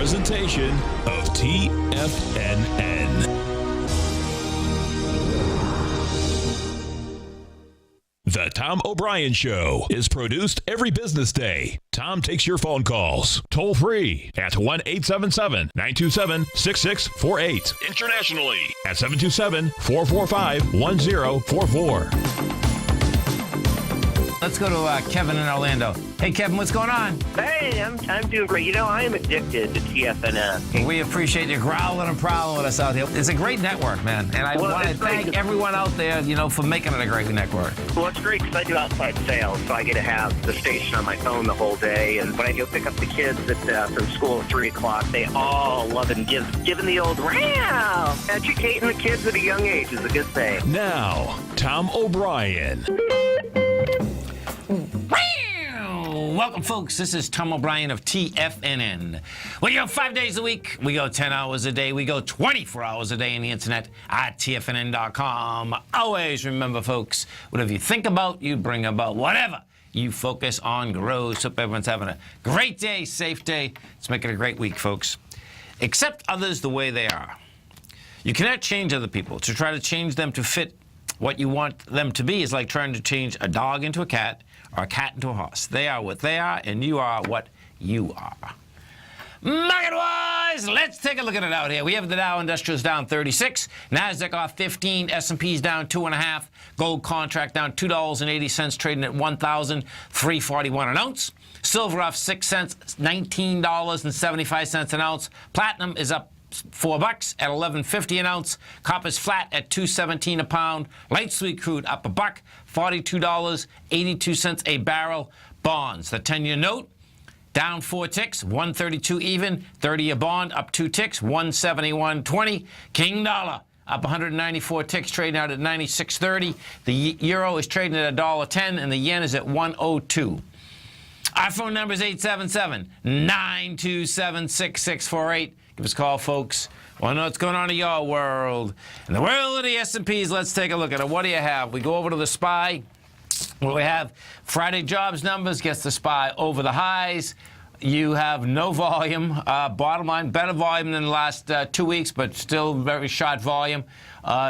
presentation of TFNN. The Tom O'Brien Show is produced every business day. Tom takes your phone calls toll free at 1-877-927-6648. Internationally at 727-445-1044. Let's go to Kevin in Orlando. Hey, Kevin, what's going on? Hey, I'm doing great. You know, I am addicted to TFNN. We appreciate you growling and prowling with us out here. It's a great network, man. And I want to thank everyone out there, for making it a great network. Well, it's great because I do outside sales, so I get to have the station on my phone the whole day. And when I go pick up the kids from school at 3 o'clock, they all love it and giving the old wow. Educating the kids at a young age is a good thing. Now, Tom O'Brien. Welcome, folks. This is Tom O'Brien of TFNN. We go 5 days a week. We go 10 hours a day. We go 24 hours a day on the internet at TFNN.com. Always remember, folks, whatever you think about, you bring about. Whatever you focus on grows. Hope everyone's having a great day, safe day. Let's make it a great week, folks. Accept others the way they are. You cannot change other people. To try to change them to fit what you want them to be is like trying to change a dog into a cat or a cat into a horse. They are what they are, and you are what you are. Market-wise, let's take a look at it out here. We have the Dow Industrials down 36, NASDAQ off 15, S&P's down 2.5, gold contract down $2.80, trading at $1,341 an ounce. Silver off 6 cents, $19.75 an ounce. Platinum is up $4 at $11.50 an ounce. Copper's flat at $2.17 a pound. Light sweet crude up $1, $42.82 a barrel. Bonds, the 10-year note down 4 ticks, 132 even. 30-year bond up 2 ticks, 171.20. King dollar up 194 ticks, trading out at 96.30. The euro is trading at $1.10, and the yen is at 102. Our phone number is 877-927-6648. Give us a call, folks. Want to know what's going on in your world. In the world of the S&Ps, let's take a look at it. What do you have? We go over to the SPY. Well, we have Friday jobs numbers, gets the SPY over the highs. You have no volume. Bottom line, better volume than the last 2 weeks, but still very short volume.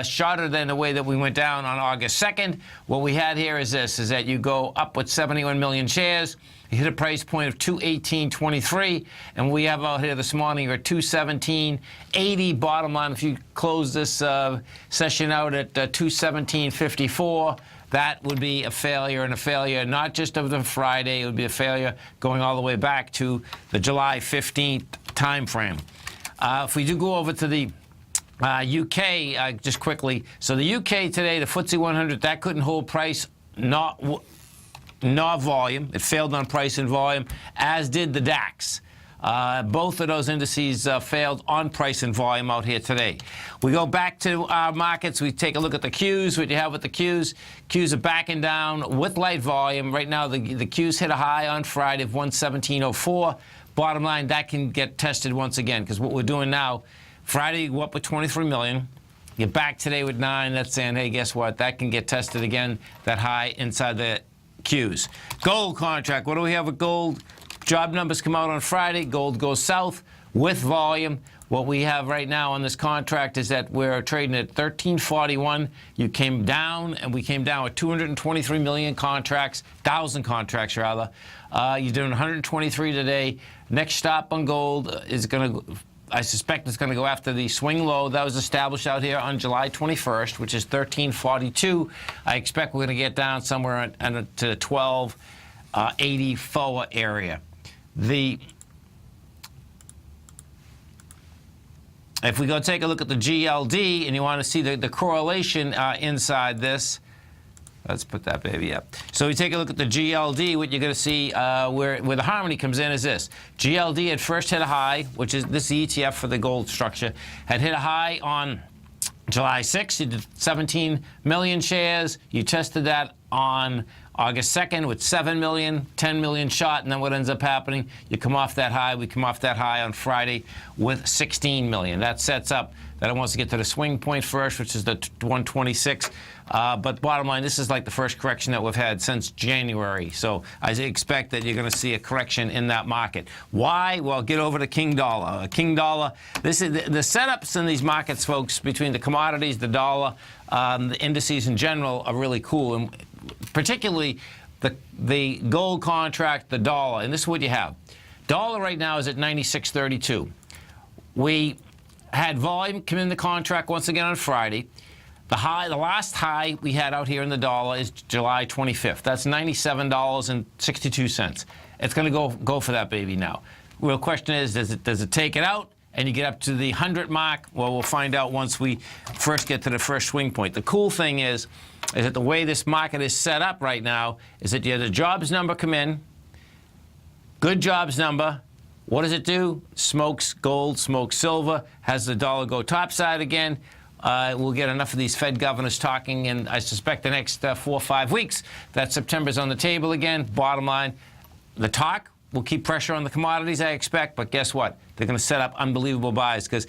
Shorter than the way that we went down on August 2nd. What we had here is this, is that you go up with 71 million shares. You hit a price point of 218.23, and we have out here this morning, you're at 217.80. Bottom line, if you close this session out at 217.54, that would be a failure, and a failure not just of the Friday, it would be a failure going all the way back to the July 15th time frame. If we do go over to the UK, just quickly, so the UK today, the FTSE 100, that couldn't hold price, not volume. It failed on price and volume, as did the DAX. Both of those indices failed on price and volume out here today. We go back to our markets. We take a look at the Qs. What you have with the Qs? Qs are backing down with light volume. Right now, the Qs hit a high on Friday of 117.04. Bottom line, that can get tested once again, because what we're doing now, Friday, you go up with 23 million. You're back today with 9. That's saying, hey, guess what? That can get tested again, that high inside the Qs. Gold contract. What do we have with gold? Job numbers come out on Friday. Gold goes south with volume. What we have right now on this contract is that we're trading at 1341. You came down, and we came down with 223 million contracts, 1,000 contracts rather. You're doing 123 today. Next stop on gold is going to, I suspect it's going to go after the swing low that was established out here on July 21st, which is 1342. I expect we're going to get down somewhere to the 1284 area. If we go take a look at the GLD, and you want to see the correlation inside this, let's put that baby up. So we take a look at the GLD. What you're going to see where the harmony comes in is this. GLD had first hit a high, which is this ETF for the gold structure, had hit a high on July 6th. You did 17 million shares. You tested that on August 2nd with 7 million, 10 million shot, and then what ends up happening, you come off that high. We come off that high on Friday with 16 million. That sets up Then it wants to get to the swing point first, which is the 126. But bottom line, this is like the first correction that we've had since January. So I expect that you're going to see a correction in that market. Why? Well, get over to King Dollar. King Dollar, this is the setups in these markets, folks, between the commodities, the dollar, the indices in general are really cool. And particularly the gold contract, the dollar. And this is what you have. Dollar right now is at 96.32. We had volume come in the contract once again on Friday. The last high we had out here in the dollar is July 25th. That's $97.62. It's going to go for that baby now. Real question is, does it take it out and you get up to the 100 mark? Well, we'll find out once we first get to the first swing point. The cool thing is that the way this market is set up right now is that you have the jobs number come in, good jobs number. What does it do? Smokes gold, smokes silver, has the dollar go topside again. We'll get enough of these Fed governors talking, and I suspect the next 4 or 5 weeks that September's on the table again. Bottom line, the talk will keep pressure on the commodities, I expect, but guess what? They're going to set up unbelievable buys because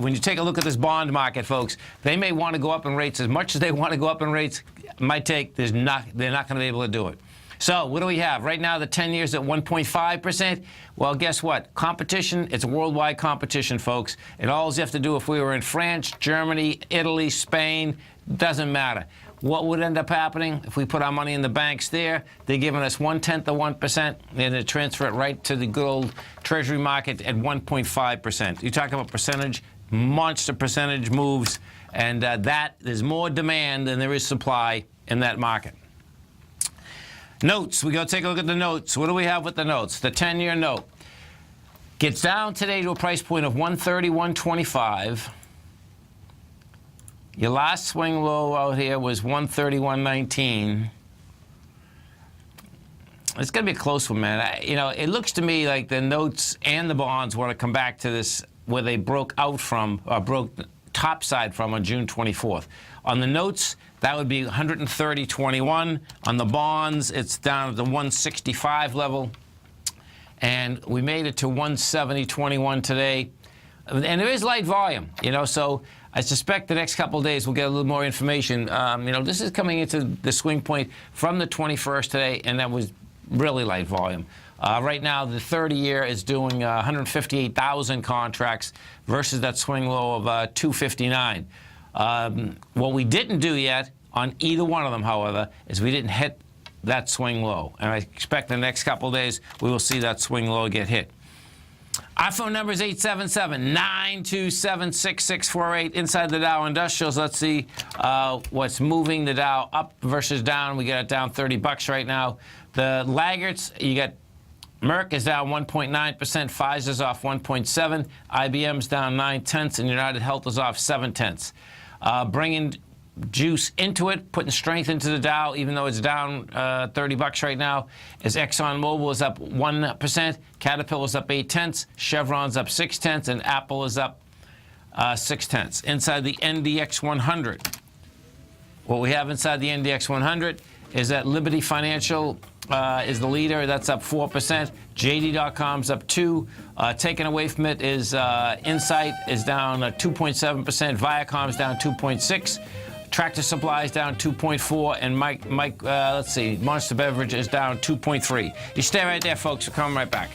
when you take a look at this bond market, folks, they may want to go up in rates as much as they want to go up in rates. My take, they're not going to be able to do it. So what do we have? Right now, the 10 years at 1.5%. Well, guess what? Competition, it's a worldwide competition, folks. And all you have to do if we were in France, Germany, Italy, Spain, doesn't matter. What would end up happening if we put our money in the banks there? They're giving us 1/10 of 1%, and they transfer it right to the good old Treasury market at 1.5%. You talk about percentage, monster percentage moves, and there's more demand than there is supply in that market. Notes, we go take a look at the notes. What do we have with the notes? The 10-year note gets down today to a price point of 131.25. Your last swing low out here was 131.19. It's going to be a close one, man. It looks to me like the notes and the bonds want to come back to this where they broke out from, or broke topside from on June 24th. On the notes, that would be 130.21. On the bonds, it's down at the 165 level. And we made it to 170.21 today. And there is light volume, so I suspect the next couple of days we'll get a little more information. This is coming into the swing point from the 21st today, and that was really light volume. Right now, the 30-year is doing 158,000 contracts versus that swing low of 259. What we didn't do yet on either one of them, however, is we didn't hit that swing low. And I expect the next couple of days we will see that swing low get hit. Our phone number is 877-927-6648. Inside the Dow Industrials, let's see what's moving the Dow up versus down. We got it down $30 right now. The laggards, you got Merck is down 1.9%, Pfizer's off 1.7%, IBM's down 0.9%, and United Health is off 0.7%. Bringing juice into it, putting strength into the Dow, even though it's down $30 right now, is ExxonMobil is up 1%, Caterpillar's up 0.8%, Chevron's up 0.6%, and Apple is up 0.6%. Inside the NDX 100, what we have inside the NDX 100 is that Liberty Financial is the leader. That's up 4%. JD.com's up 2%. Taken away from it is Insight is down 2.7%. Viacom's down 2.6%. Tractor Supply is down 2.4%. And let's see, Monster Beverage is down 2.3%. You stay right there, folks. We'll come right back.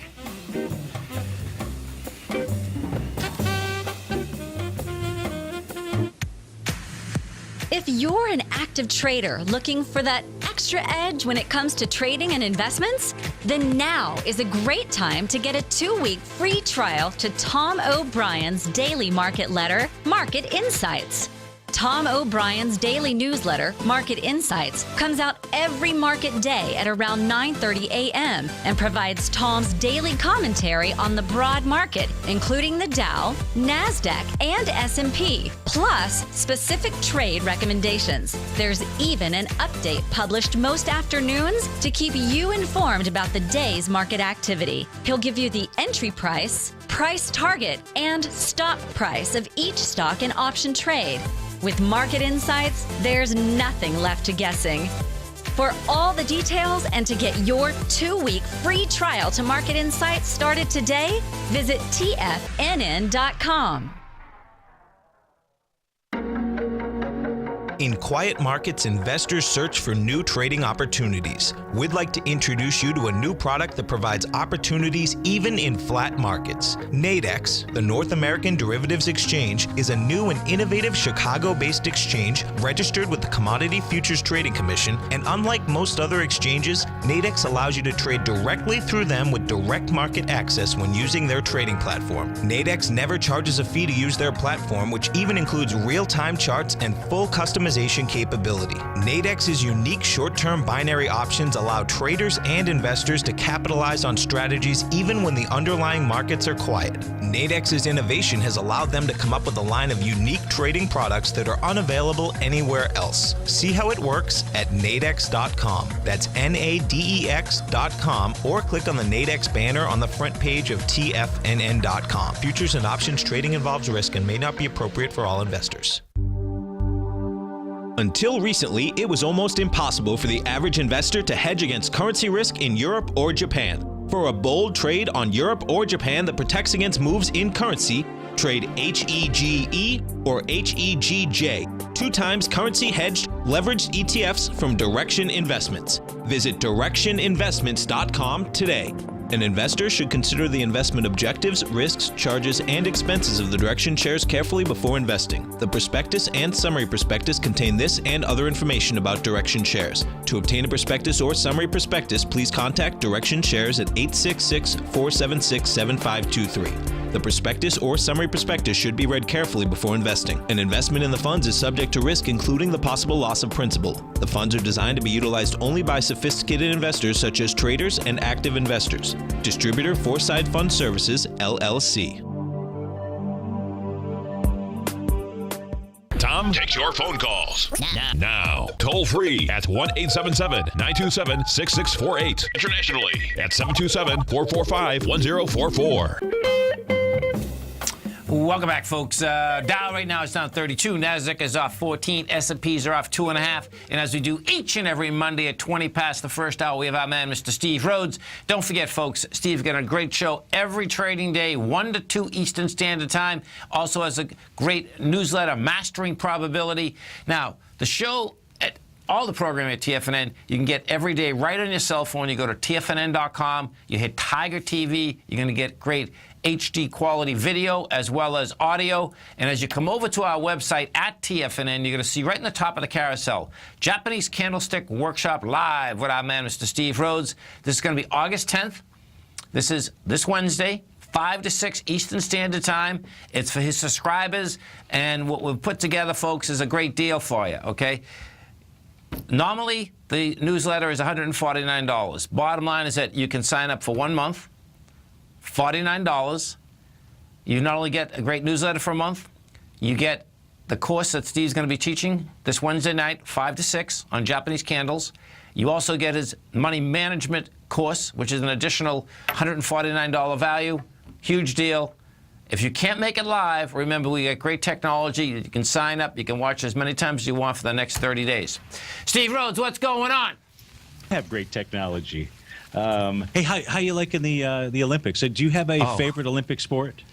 If you're an active trader looking for that extra edge when it comes to trading and investments, then now is a great time to get a 2-week free trial to Tom O'Brien's daily market letter, Market Insights. Tom O'Brien's daily newsletter, Market Insights, comes out every market day at around 9:30 a.m. and provides Tom's daily commentary on the broad market, including the Dow, NASDAQ, and S&P, plus specific trade recommendations. There's even an update published most afternoons to keep you informed about the day's market activity. He'll give you the entry price, price target, and stop price of each stock and option trade. With Market Insights, there's nothing left to guessing. For all the details and to get your 2-week free trial to Market Insights started today, visit TFNN.com. In quiet markets, investors search for new trading opportunities. We'd like to introduce you to a new product that provides opportunities even in flat markets. Nadex, the North American Derivatives Exchange, is a new and innovative Chicago-based exchange registered with the Commodity Futures Trading Commission, and unlike most other exchanges, Nadex allows you to trade directly through them with direct market access when using their trading platform. Nadex never charges a fee to use their platform, which even includes real-time charts and full customization capability. Nadex's unique short-term binary options allow traders and investors to capitalize on strategies even when the underlying markets are quiet. Nadex's innovation has allowed them to come up with a line of unique trading products that are unavailable anywhere else. See how it works at nadex.com. That's NADEX.com, or click on the Nadex banner on the front page of TFNN.com. Futures and options trading involves risk and may not be appropriate for all investors. Until recently, it was almost impossible for the average investor to hedge against currency risk in Europe or Japan. For a bold trade on Europe or Japan that protects against moves in currency, trade HEGE or HEGJ, 2 times currency hedged leveraged ETFs from Direction Investments. Visit directioninvestments.com today. An investor should consider the investment objectives, risks, charges, and expenses of the Direction shares carefully before investing. The prospectus and summary prospectus contain this and other information about Direction shares. To obtain a prospectus or summary prospectus, please contact Direction shares at 866-476-7523. The prospectus or summary prospectus should be read carefully before investing. An investment in the funds is subject to risk, including the possible loss of principal. The funds are designed to be utilized only by sophisticated investors such as traders and active investors. Distributor Foreside Fund Services, LLC. Tom takes your phone calls now. Toll free at 1-877-927-6648. Internationally at 727-445-1044. Welcome back, folks. Dow right now is down 32. NASDAQ is off 14. S&Ps are off 2.5. And as we do each and every Monday at 20 past the first hour, we have our man, Mr. Steve Rhodes. Don't forget, folks, Steve's got a great show every trading day, 1 to 2 Eastern Standard Time. Also has a great newsletter, Mastering Probability. Now, the show, all the programming at TFNN, you can get every day right on your cell phone. You go to TFNN.com, you hit Tiger TV, you're going to get great HD quality video as well as audio. And as you come over to our website at TFNN, you're going to see right in the top of the carousel, Japanese Candlestick Workshop Live with our man, Mr. Steve Rhodes. This is going to be August 10th. This is this Wednesday, 5 to 6 Eastern Standard Time. It's for his subscribers. And what we've put together, folks, is a great deal for you, okay? Normally, the newsletter is $149. Bottom line is that you can sign up for 1 month, $49. You not only get a great newsletter for a month, you get the course that Steve's going to be teaching this Wednesday night, 5 to 6, on Japanese candles. You also get his money management course, which is an additional $149 value. Huge deal. If you can't make it live, remember, we got great technology. You can sign up. You can watch as many times as you want for the next 30 days. Steve Rhodes, what's going on? I have great technology. Hey, how you liking the Olympics? Do you have a favorite Olympic sport?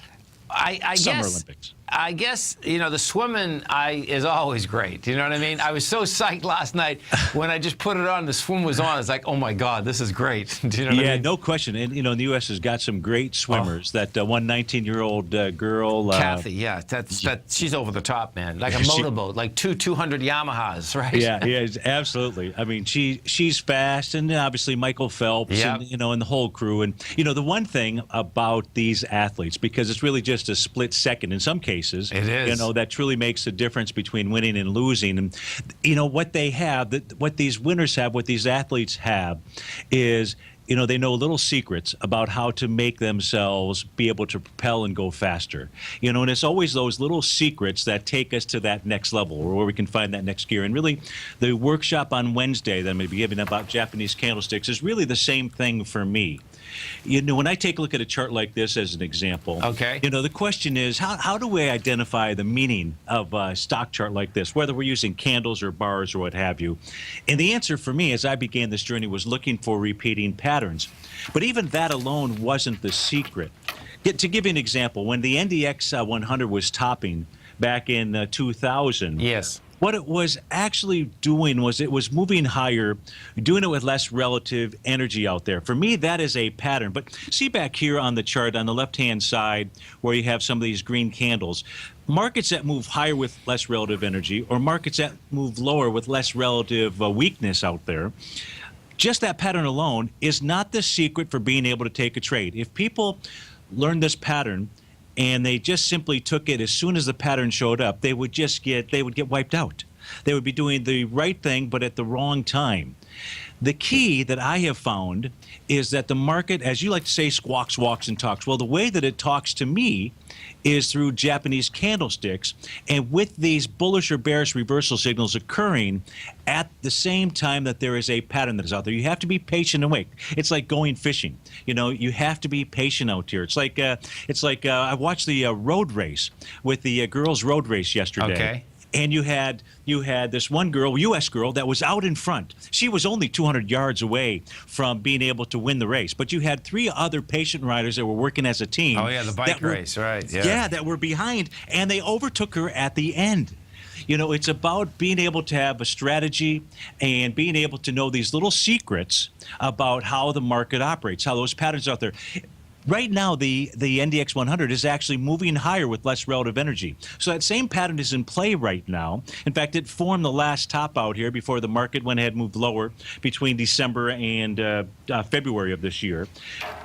Summer Olympics. I guess, you know, the swimming is always great. You know what I mean? I was so psyched last night when I just put it on, the swim was on. It's like, oh, my God, this is great. Do you know what I mean? No question. And, you know, the U.S. has got some great swimmers. That one 19-year-old girl. Kathy, yeah. She's over the top, man. Like a motorboat, like 200 Yamahas, right? Yeah, absolutely. I mean, she's fast, and obviously Michael Phelps, and, you know, and the whole crew. And, you know, the one thing about these athletes, because it's really just a split second in some cases, it is. You know, that truly makes a difference between winning and losing. And, you know, what they have, what these winners have, what these athletes have is, you know, they know little secrets about how to make themselves be able to propel and go faster. You know, and it's always those little secrets that take us to that next level, or where we can find that next gear. And really, the workshop on Wednesday that I'm going to be giving about Japanese candlesticks is really the same thing for me. You know, when I take a look at a chart like this as an example, you know, the question is, how do we identify the meaning of a stock chart like this, whether we're using candles or bars or what have you? And the answer for me, as I began this journey, was looking for repeating patterns. But even that alone wasn't the secret. To give you an example, when the NDX 100 was topping back in 2000, What it was actually doing was it was moving higher, doing it with less relative energy out there. For me, that is a pattern. But see back here on the chart on the left-hand side where you have some of these green candles, markets that move higher with less relative energy or markets that move lower with less relative weakness out there, just that pattern alone is not the secret for being able to take a trade. If people learn this pattern and they just simply took it as soon as the pattern showed up, they would get wiped out. They would be doing the right thing, but at the wrong time. The key that I have found is that the market, as you like to say, squawks, walks, and talks. Well, the way that it talks to me is through Japanese candlesticks, and with these bullish or bearish reversal signals occurring at the same time that there is a pattern that is out there. You have to be patient and wait. It's like going fishing. You know, you have to be patient out here. It's like I watched the road race with the girls' road race yesterday. Okay. And you had this one girl, U.S. girl, that was out in front. She was only 200 yards away from being able to win the race. But you had 3 other patient riders that were working as a team. Oh, yeah, the bike race, right. Yeah, that were behind, and they overtook her at the end. You know, it's about being able to have a strategy and being able to know these little secrets about how the market operates, how those patterns are out there. Right now, the NDX 100 is actually moving higher with less relative energy. So that same pattern is in play right now. In fact, it formed the last top out here before the market went ahead and moved lower between December and February of this year.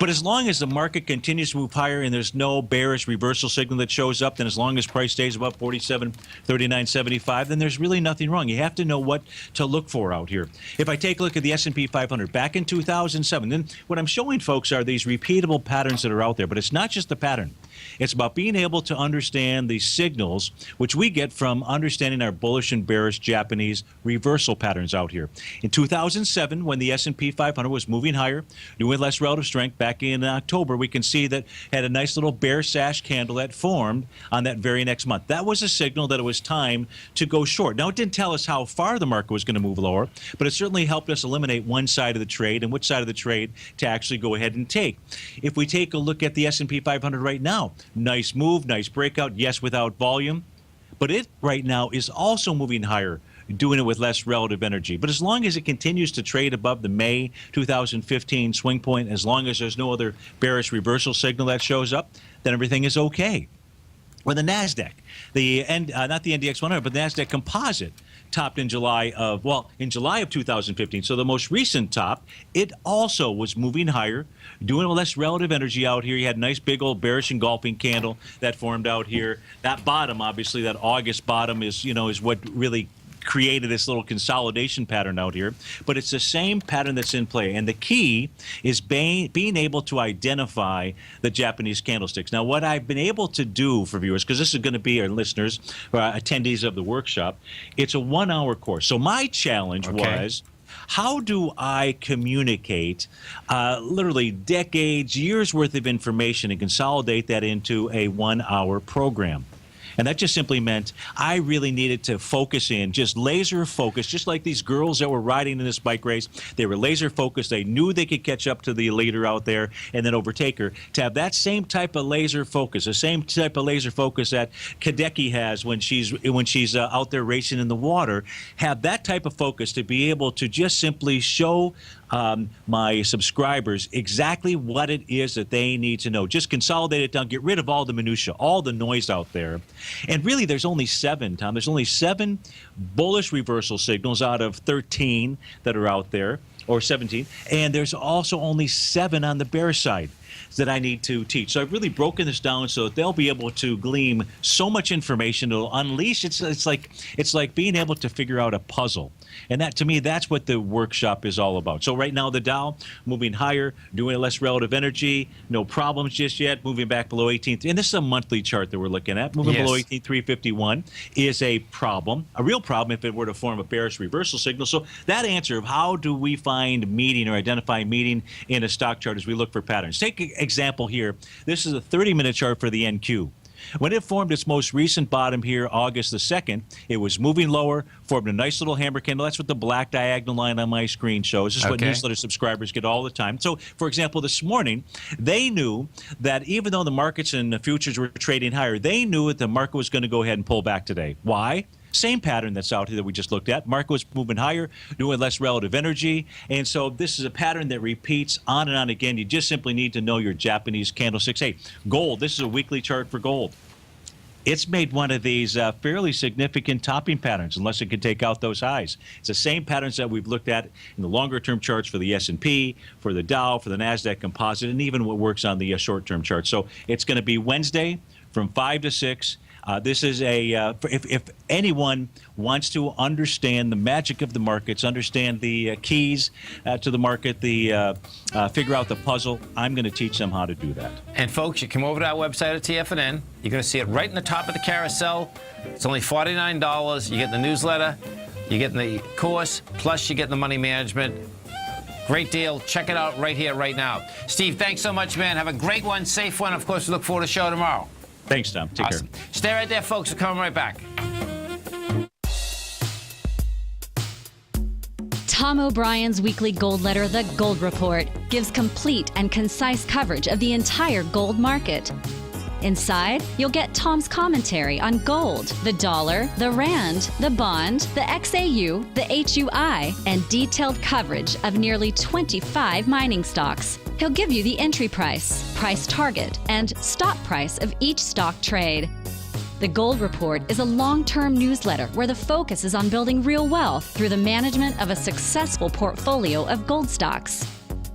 But as long as the market continues to move higher and there's no bearish reversal signal that shows up, then as long as price stays above 47.39.75, then there's really nothing wrong. You have to know what to look for out here. If I take a look at the S&P 500 back in 2007, then what I'm showing folks are these repeatable patterns that are out there. But it's not just the pattern. It's about being able to understand the signals, which we get from understanding our bullish and bearish Japanese reversal patterns out here. In 2007, when the S&P 500 was moving higher, doing less relative strength, back in October, we can see that had a nice little bear sash candle that formed on that very next month. That was a signal that it was time to go short. Now, it didn't tell us how far the market was going to move lower, but it certainly helped us eliminate one side of the trade and which side of the trade to actually go ahead and take. If we take a look at the S&P 500 right now, nice move, nice breakout, yes, without volume, but it right now is also moving higher, doing it with less relative energy. But as long as it continues to trade above the May 2015 swing point, as long as there's no other bearish reversal signal that shows up, then everything is okay. With the NASDAQ, not the NDX 100, but the NASDAQ Composite, topped in July of 2015. So the most recent top, it also was moving higher, doing less relative energy out here. You had a nice big old bearish engulfing candle that formed out here. That bottom, obviously, that August bottom is what really created this little consolidation pattern out here. But it's the same pattern that's in play. And the key is being able to identify the Japanese candlesticks. Now, what I've been able to do for viewers, because this is going to be our listeners, attendees of the workshop, it's a 1-hour course. So my challenge was, how do I communicate literally decades, years worth of information and consolidate that into a 1-hour program? And that just simply meant I really needed to focus in, just laser focus, just like these girls that were riding in this bike race. They were laser focused. They knew they could catch up to the leader out there and then overtake her. To have that same type of laser focus, the same type of laser focus that Kadeki has when she's out there racing in the water, have that type of focus to be able to just simply show my subscribers exactly what it is that they need to know. Just consolidate it down, get rid of all the minutia, all the noise out there. And really, there's only 7, Tom. There's only 7 bullish reversal signals out of 13 that are out there, or 17. And there's also only 7 on the bearish side that I need to teach. So I've really broken this down so that they'll be able to glean so much information. It'll unleash. It's like being able to figure out a puzzle. And that, to me, that's what the workshop is all about. So right now, the Dow moving higher, doing less relative energy, no problems just yet, moving back below 18. And this is a monthly chart that we're looking at. Moving below 18,351 is a problem, a real problem if it were to form a bearish reversal signal. So that answer of how do we find meeting or identify meeting in a stock chart as we look for patterns. Take an example here. This is a 30-minute chart for the NQ. When it formed its most recent bottom here, August the 2nd, it was moving lower, formed a nice little hammer candle. That's what the black diagonal line on my screen shows. This is what newsletter subscribers get all the time. So, for example, this morning, they knew that even though the markets and the futures were trading higher, they knew that the market was going to go ahead and pull back today. Why? Same pattern that's out here that we just looked at. Market was moving higher, doing less relative energy. And so this is a pattern that repeats on and on again. You just simply need to know your Japanese candlesticks. Hey, gold, this is a weekly chart for gold. It's made one of these fairly significant topping patterns, unless it can take out those highs. It's the same patterns that we've looked at in the longer-term charts for the S&P, for the Dow, for the NASDAQ composite, and even what works on the short-term chart. So it's going to be Wednesday from 5 to 6. This is if anyone wants to understand the magic of the markets, understand the keys to the market, figure out the puzzle, I'm going to teach them how to do that. And folks, you come over to our website at TFNN. You're going to see it right in the top of the carousel. It's only $49. You get the newsletter, you get the course, plus you get the money management. Great deal. Check it out right here, right now. Steve, thanks so much, man. Have a great one, safe one. Of course, we look forward to the show tomorrow. Thanks, Tom. Take care. Stay right there, folks. We're coming right back. Tom O'Brien's weekly gold letter, The Gold Report, gives complete and concise coverage of the entire gold market. Inside, you'll get Tom's commentary on gold, the dollar, the rand, the bond, the XAU, the HUI, and detailed coverage of nearly 25 mining stocks. He'll give you the entry price, price target, and stop price of each stock trade. The Gold Report is a long-term newsletter where the focus is on building real wealth through the management of a successful portfolio of gold stocks.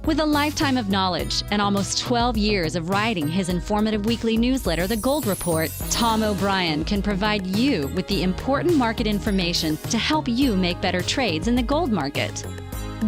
With a lifetime of knowledge and almost 12 years of writing his informative weekly newsletter, The Gold Report, Tom O'Brien can provide you with the important market information to help you make better trades in the gold market.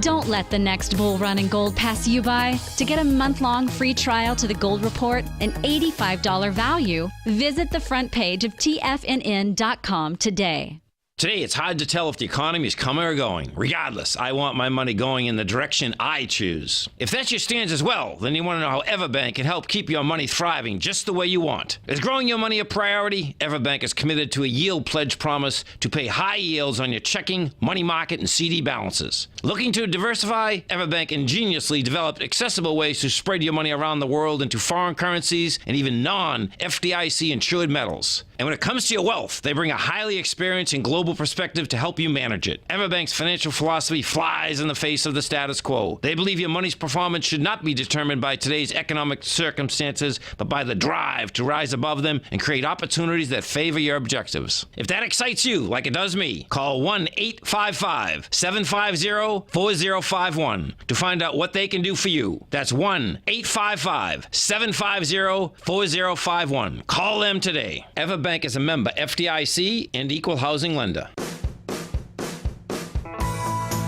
Don't let the next bull run in gold pass you by. To get a month-long free trial to The Gold Report, an $85 value, visit the front page of TFNN.com today. Today, it's hard to tell if the economy is coming or going. Regardless, I want my money going in the direction I choose. If that's your stance as well, then you want to know how Everbank can help keep your money thriving just the way you want. Is growing your money a priority? Everbank is committed to a yield pledge promise to pay high yields on your checking, money market, and CD balances. Looking to diversify? Everbank ingeniously developed accessible ways to spread your money around the world into foreign currencies and even non-FDIC insured metals. And when it comes to your wealth, they bring a highly experienced and global perspective to help you manage it. Everbank's financial philosophy flies in the face of the status quo. They believe your money's performance should not be determined by today's economic circumstances, but by the drive to rise above them and create opportunities that favor your objectives. If that excites you, like it does me, call 1-855-750-4051 to find out what they can do for you. That's 1-855-750-4051. Call them today. Everbank is a member FDIC and equal housing lender.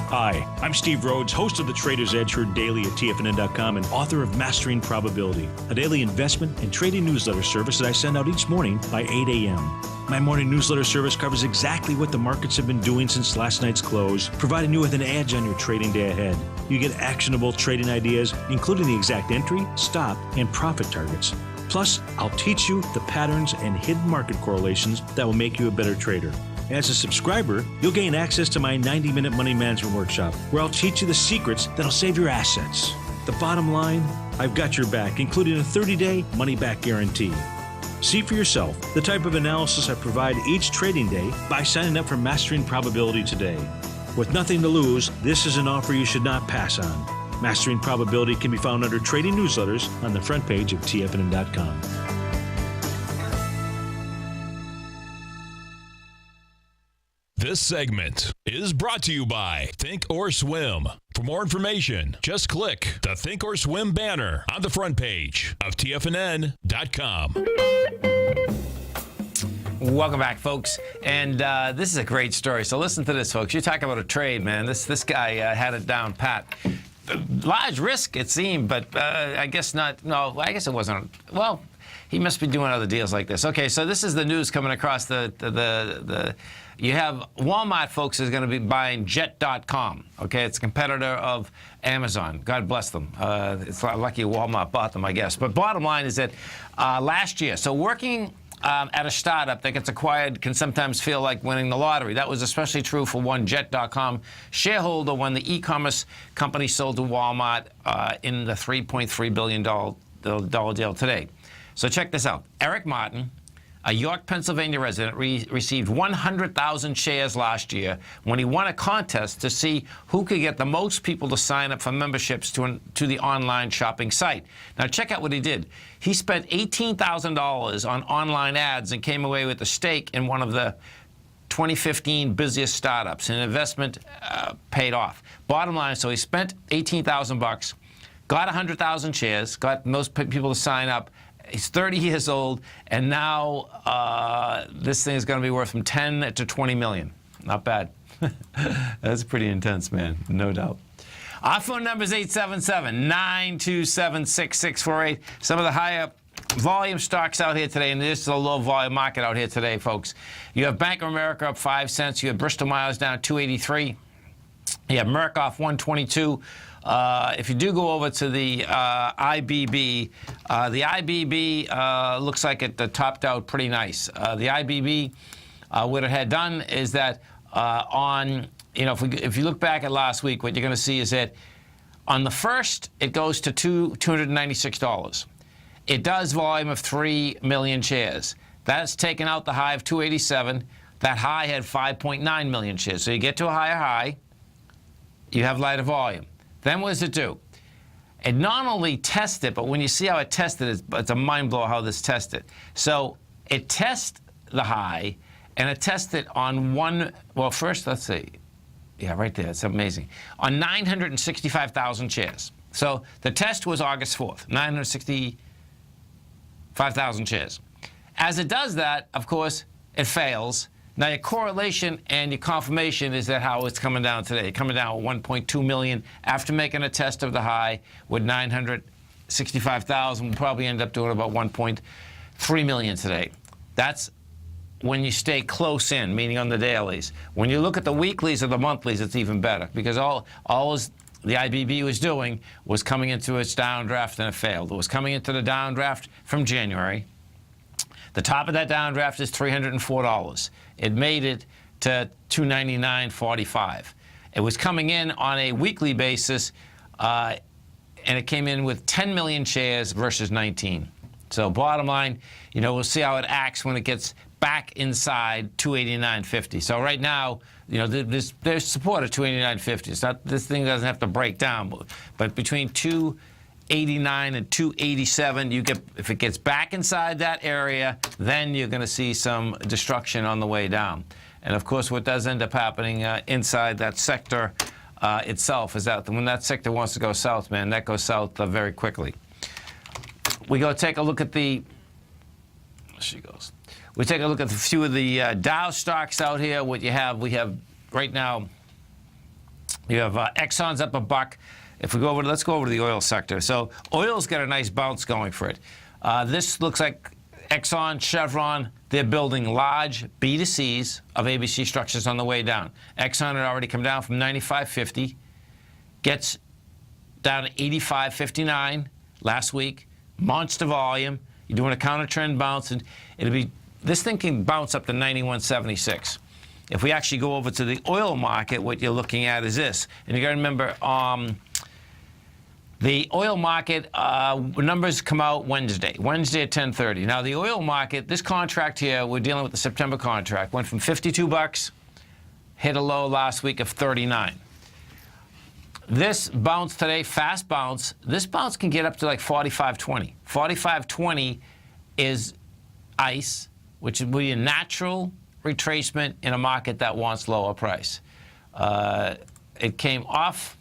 Hi, I'm Steve Rhodes, host of the Trader's Edge, heard daily at TFNN.com and author of Mastering Probability, a daily investment and trading newsletter service that I send out each morning by 8 a.m. My morning newsletter service covers exactly what the markets have been doing since last night's close, providing you with an edge on your trading day ahead. You get actionable trading ideas, including the exact entry, stop, and profit targets. Plus, I'll teach you the patterns and hidden market correlations that will make you a better trader. As a subscriber, you'll gain access to my 90-minute money management workshop, where I'll teach you the secrets that'll save your assets. The bottom line, I've got your back, including a 30-day money-back guarantee. See for yourself the type of analysis I provide each trading day by signing up for Mastering Probability today. With nothing to lose, this is an offer you should not pass on. Mastering Probability can be found under Trading Newsletters on the front page of TFNN.com. This segment is brought to you by Think or Swim. For more information, just click the Think or Swim banner on the front page of TFNN.com. Welcome back, folks. And this is a great story. So listen to this, folks. You talk about a trade, man. This guy had it down pat. Large risk, it seemed, but I guess not. No, I guess it wasn't. Well, he must be doing other deals like this. Okay, so this is the news coming across the you have Walmart, folks, is going to be buying Jet.com. Okay, it's a competitor of Amazon. God bless them. It's lucky Walmart bought them, I guess. But bottom line is that last year, so working at a startup that gets acquired can sometimes feel like winning the lottery. That was especially true for one Jet.com shareholder when the e-commerce company sold to Walmart in the $3.3 billion deal today. So check this out. Eric Martin, a York, Pennsylvania resident received 100,000 shares last year when he won a contest to see who could get the most people to sign up for memberships to the online shopping site. Now, check out what he did. He spent $18,000 on online ads and came away with a stake in one of the 2015 busiest startups. An investment paid off. Bottom line, so he spent $18,000, got 100,000 shares, got most people to sign up. He's 30 years old, and now this thing is going to be worth from 10 to 20 million. Not bad. That's pretty intense, man, no doubt. Our phone number is 877-927-6648. Some of the higher volume stocks out here today, and this is a low volume market out here today, folks. You have Bank of America up 5 cents. You have Bristol Myers down 283. You have Merck off 122. If you do go over to the IBB looks like it topped out pretty nice. The IBB, what it had done is that if you look back at last week, what you're going to see is that on the first, it goes to $296. It does volume of 3 million shares. That's taken out the high of 287. That high had 5.9 million shares. So you get to a higher high, you have lighter volume. Then what does it do? It not only tests it, but when you see how it tested, it's a mind blower how this tested. So it tests the high, and it tests it on first, let's see. Yeah, right there. It's amazing. On 965,000 shares. So the test was August 4th, 965,000 shares. As it does that, of course, it fails. Now, your correlation and your confirmation is that how it's coming down today. Coming down at 1.2 million after making a test of the high with 965,000. We'll probably end up doing about 1.3 million today. That's when you stay close in, meaning on the dailies. When you look at the weeklies or the monthlies, it's even better because all the IBB was doing was coming into its downdraft and it failed. It was coming into the downdraft from January. The top of that downdraft is $304. It made it to $299.45. It was coming in on a weekly basis, and it came in with 10 million shares versus 19. So bottom line, we'll see how it acts when it gets back inside 289.50. So right now, there's support at 289.50. It's not, this thing doesn't have to break down, but between 289 and 287, if it gets back inside that area, then you're going to see some destruction on the way down. And of course, what does end up happening inside that sector itself is that when that sector wants to go south, man, that goes south very quickly. We go take a look at we take a look at a few of the Dow stocks out here. What we have right now, you have Exxon's up $1. If we go over, let's go over to the oil sector. So oil's got a nice bounce going for it. This looks like Exxon, Chevron, they're building large B2Cs of ABC structures on the way down. Exxon had already come down from 95.50, gets down to 85.59 last week. Monster volume. You're doing a counter trend bounce, and this thing can bounce up to 91.76. If we actually go over to the oil market, what you're looking at is this. And you got to remember, the oil market numbers come out Wednesday at 10:30. Now, the oil market, this contract here, we're dealing with the September contract, went from $52, hit a low last week of 39. This bounce today, fast bounce, this bounce can get up to like 45.20. 45.20 is ice, which would be a natural retracement in a market that wants lower price. It came off.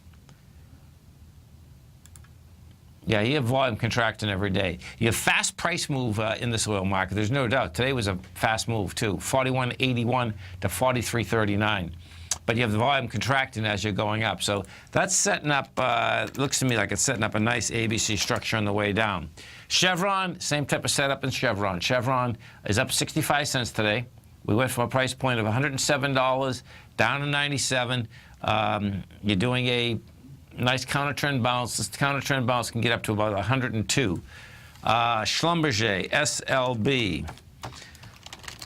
Yeah, you have volume contracting every day. You have fast price move in this oil market. There's no doubt. Today was a fast move, too. 41.81 to 43.39. But you have the volume contracting as you're going up. So that's setting up, looks to me like it's setting up a nice ABC structure on the way down. Chevron, same type of setup in Chevron. Chevron is up 65 cents today. We went from a price point of $107 down to 97. You're doing a nice counter trend bounce. This counter trend bounce can get up to about 102. Schlumberger, SLB.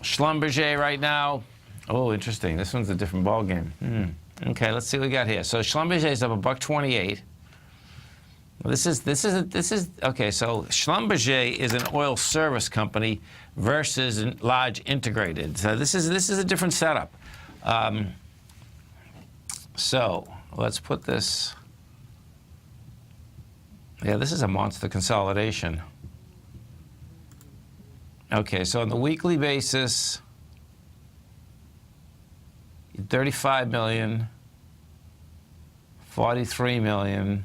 Schlumberger right now. Oh, interesting. This one's a different ball game. Okay, let's see what we got here. So Schlumberger is up $1.28. This is okay. So Schlumberger is an oil service company versus a large integrated. So this is a different setup. So let's put this. Yeah, this is a monster consolidation. Okay, so on the weekly basis, 35 million, 43 million.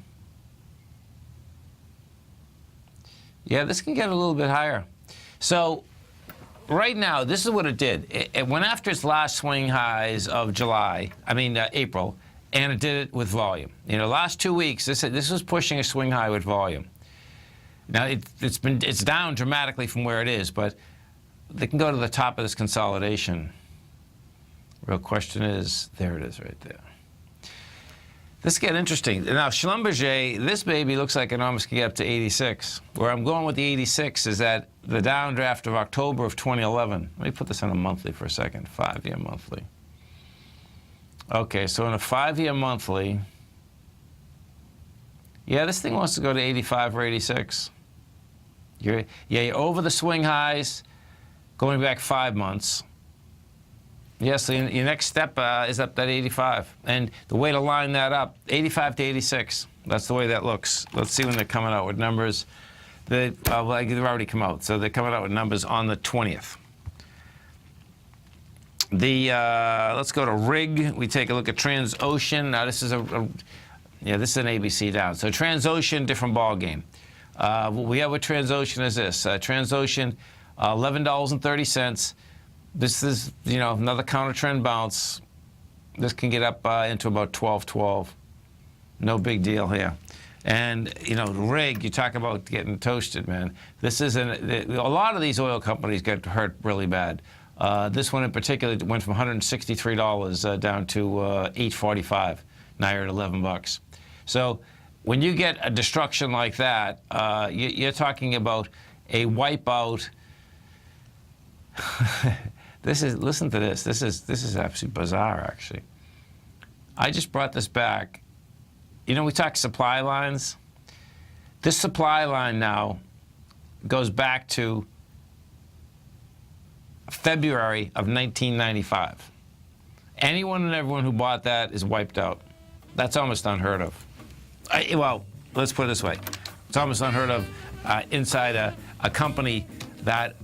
Yeah, this can get a little bit higher. So right now, this is what it did. It went after its last swing highs of April, and it did it with volume. You know, last 2 weeks, this was pushing a swing high with volume. Now it's down dramatically from where it is, but they can go to the top of this consolidation. Real question is, there it is right there. This get interesting. Now, Schlumberger, this baby looks like it almost can get up to 86. Where I'm going with the 86 is that the downdraft of October of 2011. Let me put this on a monthly for a second, 5-year monthly. Okay, so in a 5-year monthly, yeah, this thing wants to go to 85 or 86. You're over the swing highs, going back 5 months. Yes, so your next step is up that 85. And the way to line that up, 85 to 86. That's the way that looks. Let's see when they're coming out with numbers. They've already come out. So they're coming out with numbers on the 20th. Let's go to rig. We take a look at Transocean. Now this is this is an ABC down. So Transocean, different ball game. What we have with Transocean is this. Transocean, $11.30. This is, another counter trend bounce. This can get up into about 12.12. No big deal here. And, rig, you talk about getting toasted, man. This is a lot of these oil companies get hurt really bad. This one in particular went from $163 down to $8.45. Now you're at $11. So when you get a destruction like that, you're talking about a wipeout. Listen to this. This is absolutely bizarre, actually. I just brought this back. We talk supply lines. This supply line now goes back to February of 1995. Anyone and everyone who bought that is wiped out. That's almost unheard of. Well, let's put it this way. It's almost unheard of inside a company that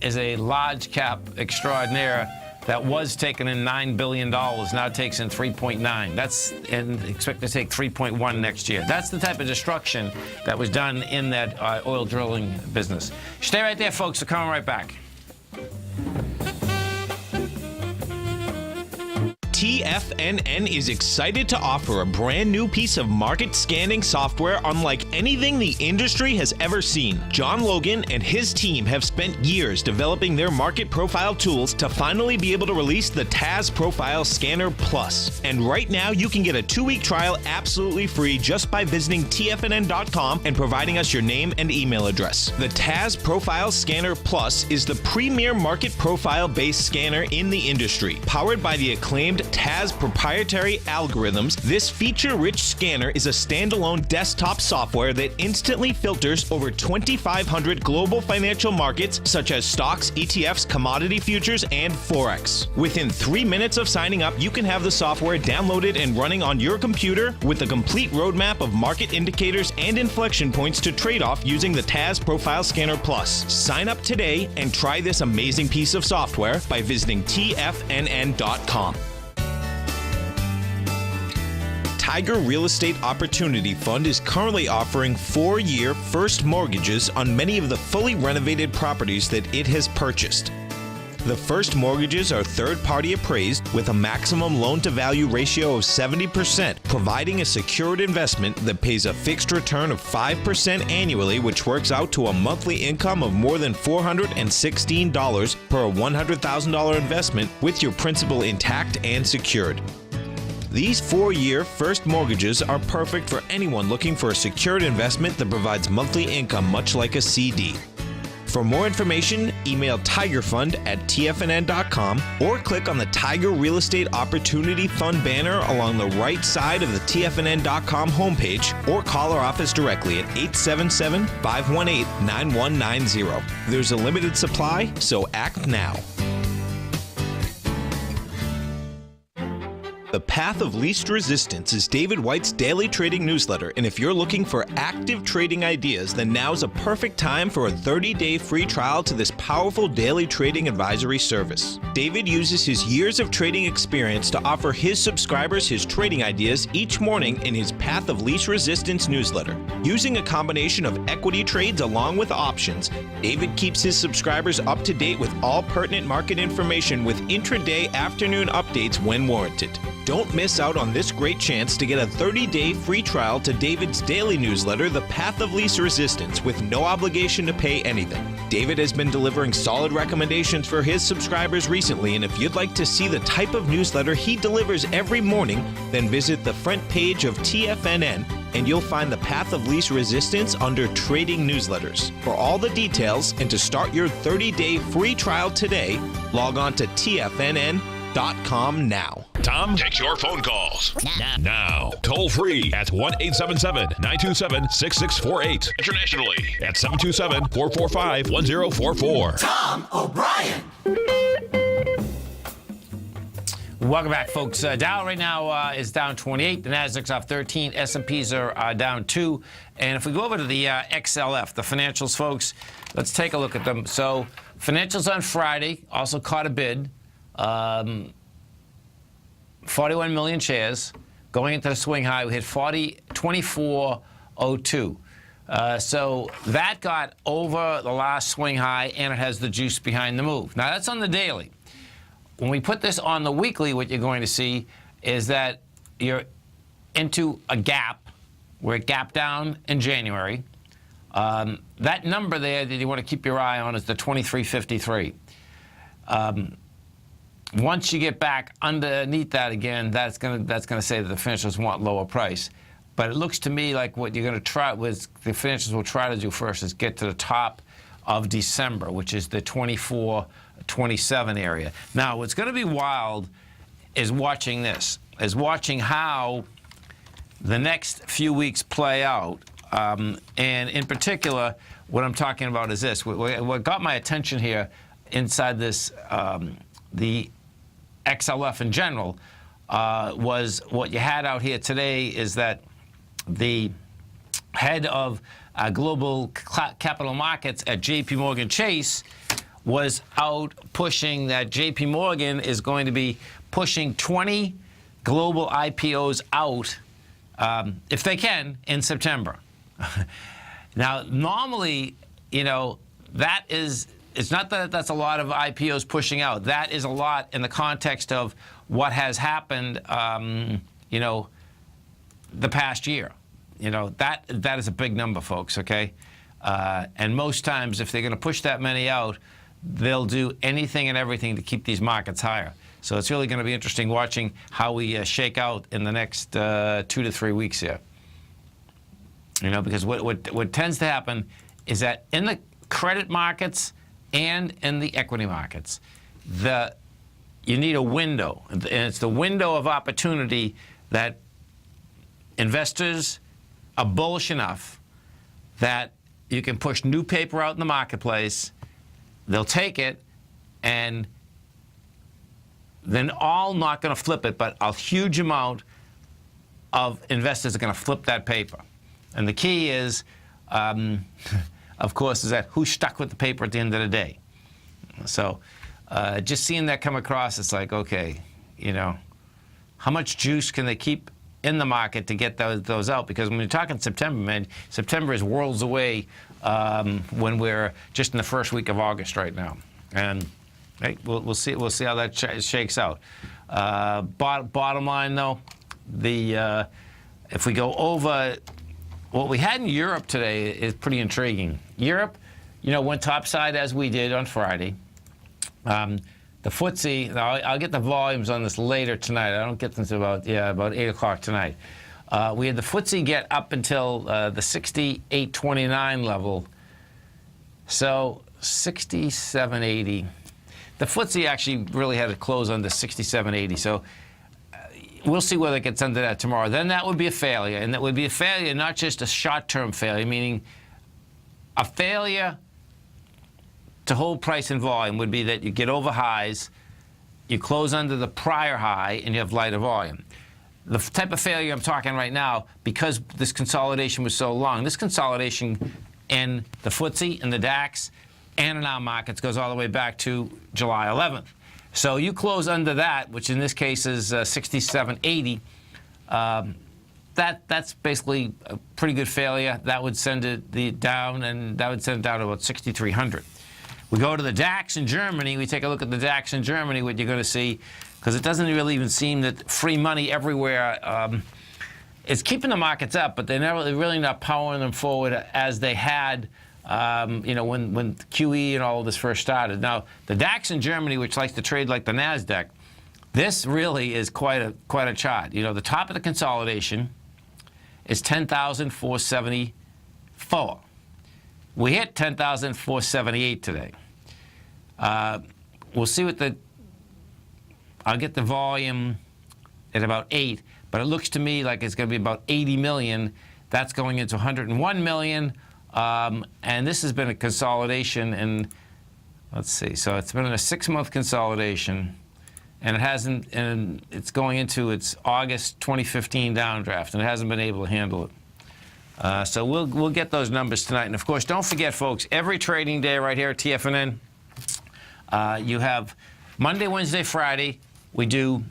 is a large cap extraordinaire that was taking in $9 billion, now takes in 3.9. And expect to take 3.1 next year. That's the type of destruction that was done in that oil drilling business. Stay right there, folks. We're coming right back. TFNN is excited to offer a brand new piece of market scanning software unlike anything the industry has ever seen. John Logan and his team have spent years developing their market profile tools to finally be able to release the TAS Profile Scanner Plus. And right now you can get a 2-week trial absolutely free just by visiting TFNN.com and providing us your name and email address. The TAS Profile Scanner Plus is the premier market profile-based scanner in the industry. Powered by the acclaimed TAS proprietary algorithms, this feature-rich scanner is a standalone desktop software that instantly filters over 2,500 global financial markets such as stocks, ETFs, commodity futures, and Forex. Within 3 minutes of signing up, you can have the software downloaded and running on your computer with a complete roadmap of market indicators and inflection points to trade off using the TAS Profile Scanner Plus. Sign up today and try this amazing piece of software by visiting TFNN.com. Tiger Real Estate Opportunity Fund is currently offering 4-year first mortgages on many of the fully renovated properties that it has purchased. The first mortgages are third-party appraised with a maximum loan-to-value ratio of 70%, providing a secured investment that pays a fixed return of 5% annually, which works out to a monthly income of more than $416 per $100,000 investment with your principal intact and secured. These 4-year first mortgages are perfect for anyone looking for a secured investment that provides monthly income much like a CD. For more information, email tigerfund@tfnn.com or click on the Tiger Real Estate Opportunity Fund banner along the right side of the tfnn.com homepage, or call our office directly at 877-518-9190. There's a limited supply, so act now. The Path of Least Resistance is David White's daily trading newsletter, and if you're looking for active trading ideas, then now's a perfect time for a 30-day free trial to this powerful daily trading advisory service. David uses his years of trading experience to offer his subscribers his trading ideas each morning in his Path of Least Resistance newsletter. Using a combination of equity trades along with options, David keeps his subscribers up to date with all pertinent market information with intraday afternoon updates when warranted. Don't miss out on this great chance to get a 30-day free trial to David's daily newsletter, The Path of Least Resistance, with no obligation to pay anything. David has been delivering solid recommendations for his subscribers recently, and if you'd like to see the type of newsletter he delivers every morning, then visit the front page of TFNN, and you'll find The Path of Least Resistance under Trading Newsletters. For all the details and to start your 30-day free trial today, log on to TFNN.com now. Tom takes your phone calls now. Toll free at 1-877-927-6648. Internationally at 727-445-1044. Tom O'Brien. Welcome back, folks. Dow right now is down 28. The Nasdaq's off 13. S&Ps are down 2. And if we go over to the XLF, the financials, folks, let's take a look at them. So financials on Friday also caught a bid. 41 million shares. Going into the swing high, we hit 24.02. So that got over the last swing high, and it has the juice behind the move. Now, that's on the daily. When we put this on the weekly, what you're going to see is that you're into a gap where it gapped down in January. That number there that you want to keep your eye on is the 23.53. Once you get back underneath that again, that's going to say that the financials want lower price. But it looks to me like what you're going to try with the financials will try to do first is get to the top of December, which is the 24.27 area. Now, what's going to be wild is watching this, is watching how the next few weeks play out. And in particular, what I'm talking about is this. What got my attention here inside this, the XLF in general, was what you had out here today is that the head of global capital markets at JP Morgan Chase was out pushing that JP Morgan is going to be pushing 20 global IPOs out, if they can, in September. Now, normally, you know, that is, it's not that that's a lot of IPOs pushing out. That is a lot in the context of what has happened, you know, the past year. You know, that is a big number, folks, okay? And most times, if they're going to push that many out, they'll do anything and everything to keep these markets higher. So it's really going to be interesting watching how we shake out in the next 2 to 3 weeks here. You know, because what tends to happen is that in the credit markets and in the equity markets, you need a window. And it's the window of opportunity that investors are bullish enough that you can push new paper out in the marketplace, they'll take it, and then all not going to flip it, but a huge amount of investors are going to flip that paper. And the key is, of course, is that who's stuck with the paper at the end of the day. So just seeing that come across, it's like, okay, you know, how much juice can they keep in the market to get those out? Because when you're talking September, man, September is worlds away when we're just in the first week of August right now. And hey, we'll see how that shakes out. Bottom line, though, if we go over what we had in Europe today is pretty intriguing. Europe, you know, went topside as we did on Friday. The FTSE, I'll get the volumes on this later tonight. I don't get them until about 8 o'clock tonight. We had the FTSE get up until the 68.29 level. So 67.80. The FTSE actually really had to close under 67.80. So we'll see whether it gets under that tomorrow. Then that would be a failure. And that would be a failure, not just a short-term failure, meaning a failure to hold price and volume would be that you get over highs, you close under the prior high, and you have lighter volume. The type of failure I'm talking right now, because this consolidation was so long, this consolidation in the FTSE and the DAX and in our markets goes all the way back to July 11th. So you close under that, which in this case is 67.80. That's basically a pretty good failure. That would send it down, and that would send it down to about 6,300. We go to the DAX in Germany. We take a look at the DAX in Germany. What you're going to see, because it doesn't really even seem that free money everywhere is keeping the markets up, but they're really not powering them forward as they had, when QE and all of this first started. Now, the DAX in Germany, which likes to trade like the NASDAQ, this really is quite a chart. The top of the consolidation is 10,474. We hit 10,478 today. We'll see what I'll get the volume at about 8, but it looks to me like it's going to be about 80 million. That's going into 101 million. And this has been a consolidation in, let's see, so it's been a 6-month consolidation, and it's going into its August 2015 downdraft, and it hasn't been able to handle it. So we'll get those numbers tonight. And of course, don't forget, folks, every trading day right here at TFNN, you have Monday, Wednesday, Friday, we do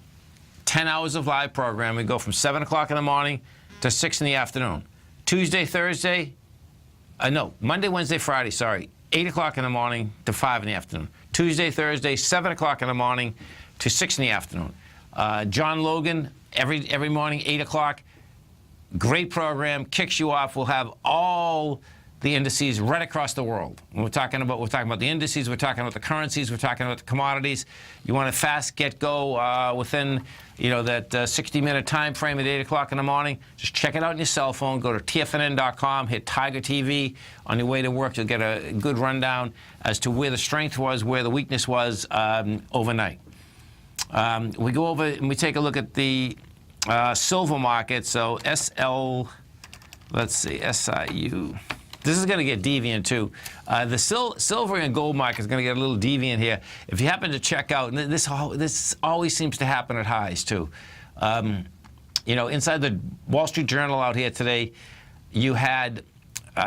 10 hours of live program. We go from 7 o'clock in the morning to 6 in the afternoon. Tuesday, Thursday, Monday, Wednesday, Friday, 8 o'clock in the morning to 5 in the afternoon. Tuesday, Thursday, 7 o'clock in the morning to 6 in the afternoon. John Logan, every morning, 8 o'clock. Great program, kicks you off. We'll have all the indices right across the world. We're talking about the indices, we're talking about the currencies, we're talking about the commodities. You want to fast go within that 60-minute time frame at 8 o'clock in the morning. Just check it out on your cell phone. Go to TFNN.com, hit Tiger TV. On your way to work, you'll get a good rundown as to where the strength was, where the weakness was overnight. We go over and we take a look at the silver market. So SIU. This is going to get deviant too. The silver and gold market is going to get a little deviant here. If you happen to check out, and this always seems to happen at highs too. Inside the Wall Street Journal out here today, you had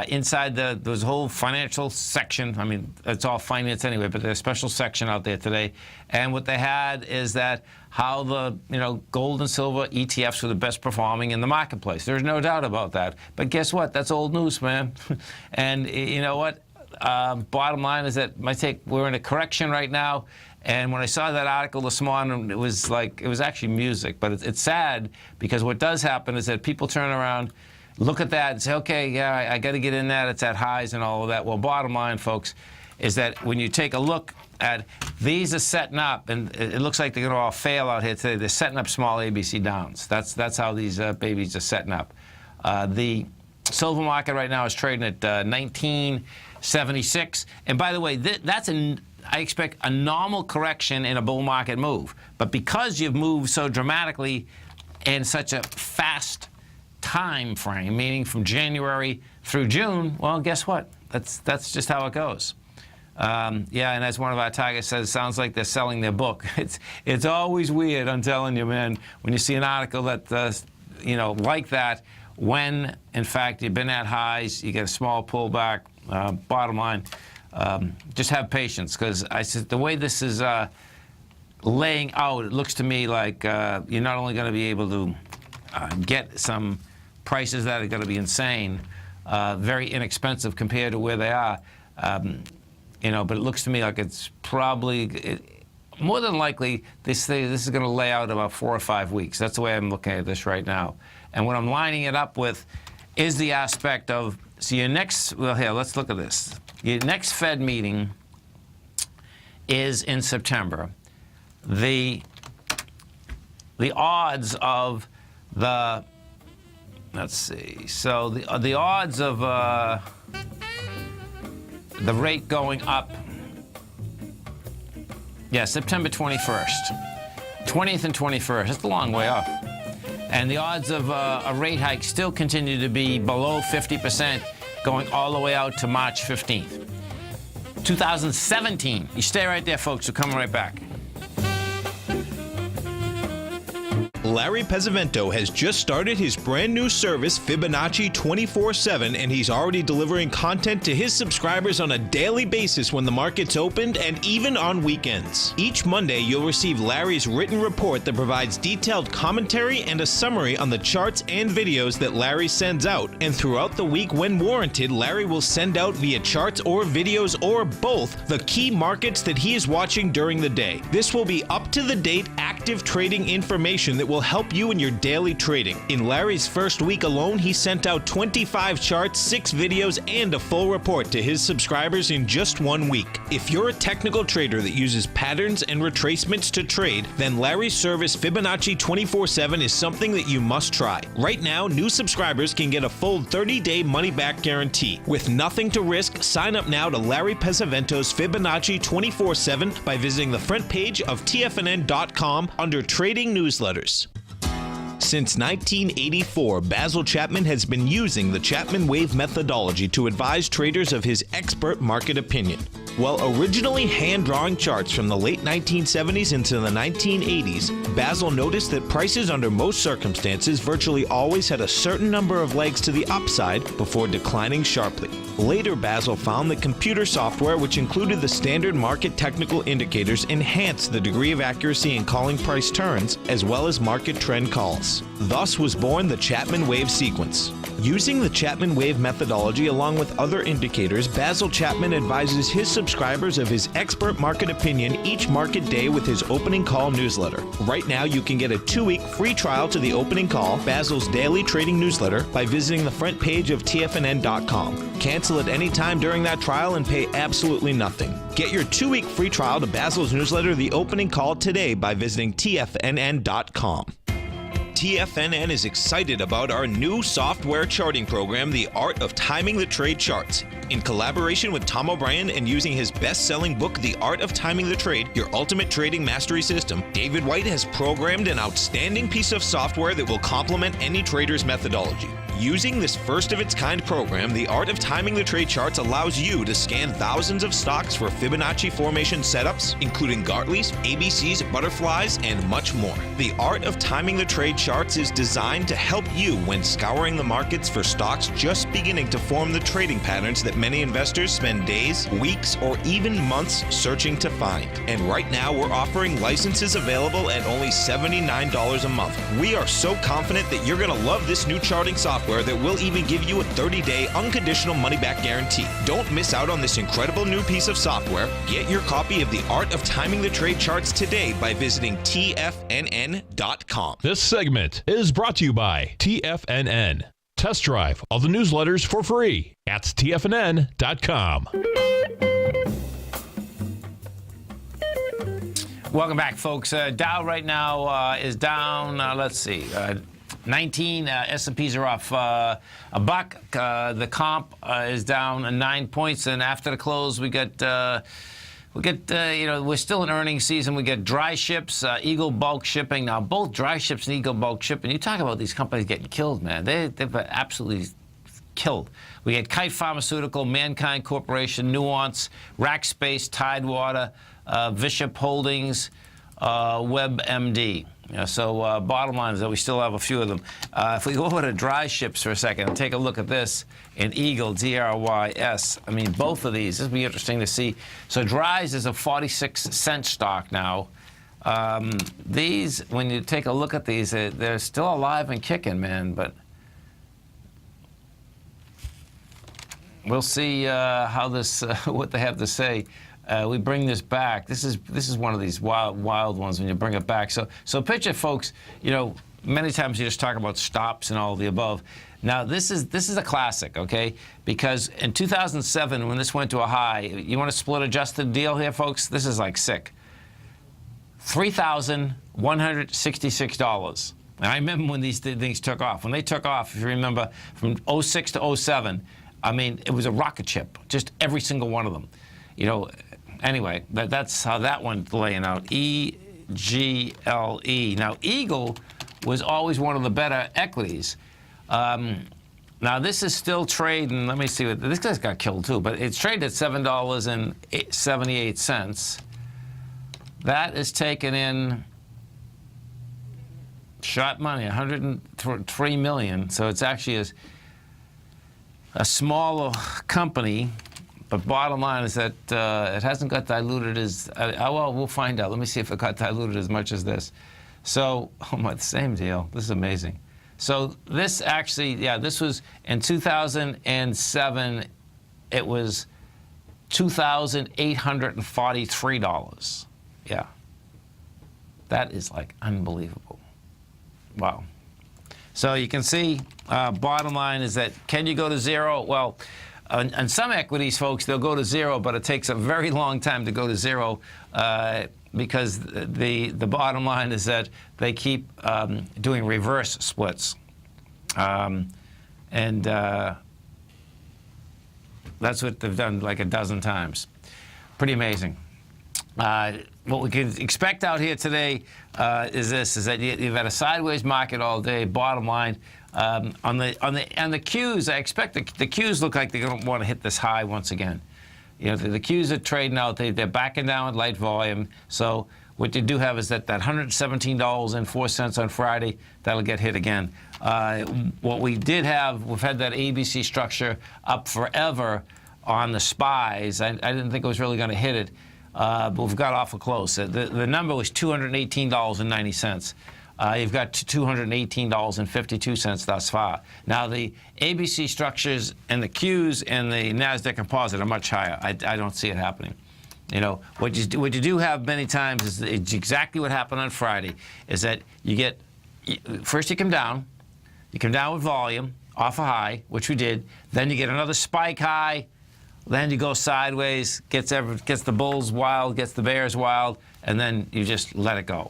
inside there was a whole financial section. I mean, it's all finance anyway, but there's a special section out there today. And what they had is that how the gold and silver ETFs were the best performing in the marketplace. There's no doubt about that. But guess what? That's old news, man. And you know what? Bottom line is that we're in a correction right now. And when I saw that article this morning, it was actually music. But it's sad, because what does happen is that people turn around, look at that and say, okay, yeah, I got to get in that. It's at highs and all of that. Well, bottom line, folks, is that when you take a look at these are setting up, and it looks like they're going to all fail out here today. They're setting up small ABC downs. That's how these babies are setting up. The silver market right now is trading at 1976. And by the way, I expect a normal correction in a bull market move. But because you've moved so dramatically in such a fast time frame, meaning from January through June, well, guess what? That's just how it goes. And as one of our targets says, it sounds like they're selling their book. It's always weird, I'm telling you, man, when you see an article that, like that, when, in fact, you've been at highs, you get a small pullback. Bottom line, just have patience, because the way this is laying out, it looks to me like you're not only going to be able to get some prices that are going to be insane, very inexpensive compared to where they are, but it looks to me like it's probably, more than likely, this is going to lay out about 4 or 5 weeks. That's the way I'm looking at this right now. And what I'm lining it up with is the aspect of, so your next, well, here, let's look at this. Your next Fed meeting is in September. The odds of the, let's see, so the odds of, the rate going up. Yeah, September 21st. 20th and 21st. That's a long way off. And the odds of a rate hike still continue to be below 50%, going all the way out to March 15th. 2017. You stay right there, folks. We're coming right back. Larry Pesavento has just started his brand new service, Fibonacci 24/7, and he's already delivering content to his subscribers on a daily basis when the market's opened and even on weekends. Each Monday, you'll receive Larry's written report that provides detailed commentary and a summary on the charts and videos that Larry sends out. And throughout the week, when warranted, Larry will send out via charts or videos or both the key markets that he is watching during the day. This will be up-to-the-date active trading information that will help you in your daily trading. In Larry's first week alone, he sent out 25 charts, 6 videos, and a full report to his subscribers in just 1 week. If you're a technical trader that uses patterns and retracements to trade, then Larry's service Fibonacci 24/7 is something that you must try. Right now, new subscribers can get a full 30-day money-back guarantee. With nothing to risk, sign up now to Larry Pesavento's Fibonacci 24/7 by visiting the front page of TFNN.com under Trading Newsletters. Since 1984, Basil Chapman has been using the Chapman Wave methodology to advise traders of his expert market opinion. While originally hand-drawing charts from the late 1970s into the 1980s, Basil noticed that prices under most circumstances virtually always had a certain number of legs to the upside before declining sharply. Later, Basil found that computer software, which included the standard market technical indicators, enhanced the degree of accuracy in calling price turns, as well as market trend calls. Thus was born the Chapman Wave sequence. Using the Chapman Wave methodology along with other indicators, Basil Chapman advises his subscribers of his expert market opinion each market day with his opening call newsletter. Right now, you can get a 2-week free trial to the opening call, Basil's daily trading newsletter, by visiting the front page of TFNN.com. Cancel at any time during that trial and pay absolutely nothing. Get your 2-week free trial to Basil's newsletter, The Opening Call, today by visiting TFNN.com. TFNN is excited about our new software charting program, The Art of Timing the Trade Charts. In collaboration with Tom O'Brien and using his best-selling book, The Art of Timing the Trade, Your Ultimate Trading Mastery System, David White has programmed an outstanding piece of software that will complement any trader's methodology. Using this first-of-its-kind program, The Art of Timing the Trade Charts allows you to scan thousands of stocks for Fibonacci formation setups, including Gartley's, ABC's, butterflies, and much more. The Art of Timing the Trade Charts is designed to help you when scouring the markets for stocks just beginning to form the trading patterns that many investors spend days, weeks, or even months searching to find. And right now, we're offering licenses available at only $79 a month. We are so confident that you're going to love this new charting software that will even give you a 30-day unconditional money-back guarantee. Don't miss out on this incredible new piece of software. Get your copy of The Art of Timing the Trade Charts today by visiting TFNN.com. This segment is brought to you by TFNN. Test drive all the newsletters for free at TFNN.com. Welcome back, folks. Dow right now is down, let's see, 19. S&Ps are off a buck. The comp is down 9 points. And after the close, we get we're still in earnings season. We get dry ships, Eagle Bulk Shipping. Now, both dry ships and Eagle Bulk Shipping, you talk about these companies getting killed, man. They've absolutely killed. We had Kite Pharmaceutical, Mankind Corporation, Nuance, Rackspace, Tidewater, Bishop Holdings, WebMD. So bottom line is that we still have a few of them. If we go over to dry ships for a second and take a look at this in Eagle, DRYS, I mean, both of these, this will be interesting to see. So Dry's is a 46-cent stock now. These, when you take a look at these, they're still alive and kicking, man, but we'll see how this, what they have to say. We bring this back. This is one of these wild ones when you bring it back. So picture, folks. Many times you just talk about stops and all of the above. Now this is a classic, okay? Because in 2007, when this went to a high, you want a split adjusted deal here, folks? This is like sick. $3,166. And I remember when these things took off. When they took off, if you remember, from 06 to 07. I mean, it was a rocket ship, just every single one of them. You know, anyway, that's how that one's laying out. EGLE. Now, Eagle was always one of the better equities. Now, this is still trading. Let me see what this guy's got killed too, but it's traded at $7.78. That is taken in shot money, 103 million. So it's actually a smaller company. But bottom line is that it hasn't got diluted as well. We'll find out. Let me see if it got diluted as much as this. So, oh my, the same deal. This is amazing. So this actually, yeah, this was in 2007. It was $2,843. Yeah, that is like unbelievable. Wow. So you can see, bottom line is that can you go to zero? Well, on some equities, folks, they'll go to zero, but it takes a very long time to go to zero. Because the bottom line is that they keep doing reverse splits. And that's what they've done like a dozen times. Pretty amazing. What we can expect out here today is that you've had a sideways market all day. Bottom line, on the Qs, I expect the Qs look like they're going to want to hit this high once again. You know, the Qs are trading out. They're backing down with light volume. So what you do have is that $117.04 on Friday, that'll get hit again. What we did have, we've had that ABC structure up forever on the SPYs. I didn't think it was really going to hit it, but we've got awful close. The number was $218.90. You've got $218.52 thus far. Now, the ABC structures and the Qs and the NASDAQ composite are much higher. I don't see it happening. You know, what you do have many times is it's exactly what happened on Friday, is that you get, first you come down with volume off a high, which we did, then you get another spike high, then you go sideways, gets the bulls wild, gets the bears wild, and then you just let it go.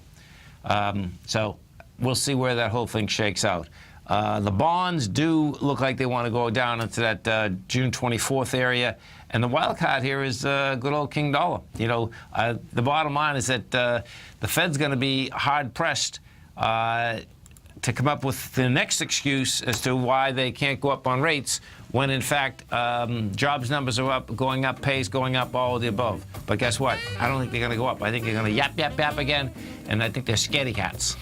So we'll see where that whole thing shakes out. The bonds do look like they want to go down into that June 24th area. And the wild card here is good old King Dollar. You know, the bottom line is that the Fed's going to be hard-pressed to come up with the next excuse as to why they can't go up on rates when, in fact, jobs numbers are up, going up, pays going up, all of the above. But guess what? I don't think they're going to go up. I think they're going to yap, yap, yap again, and I think they're scaredy cats.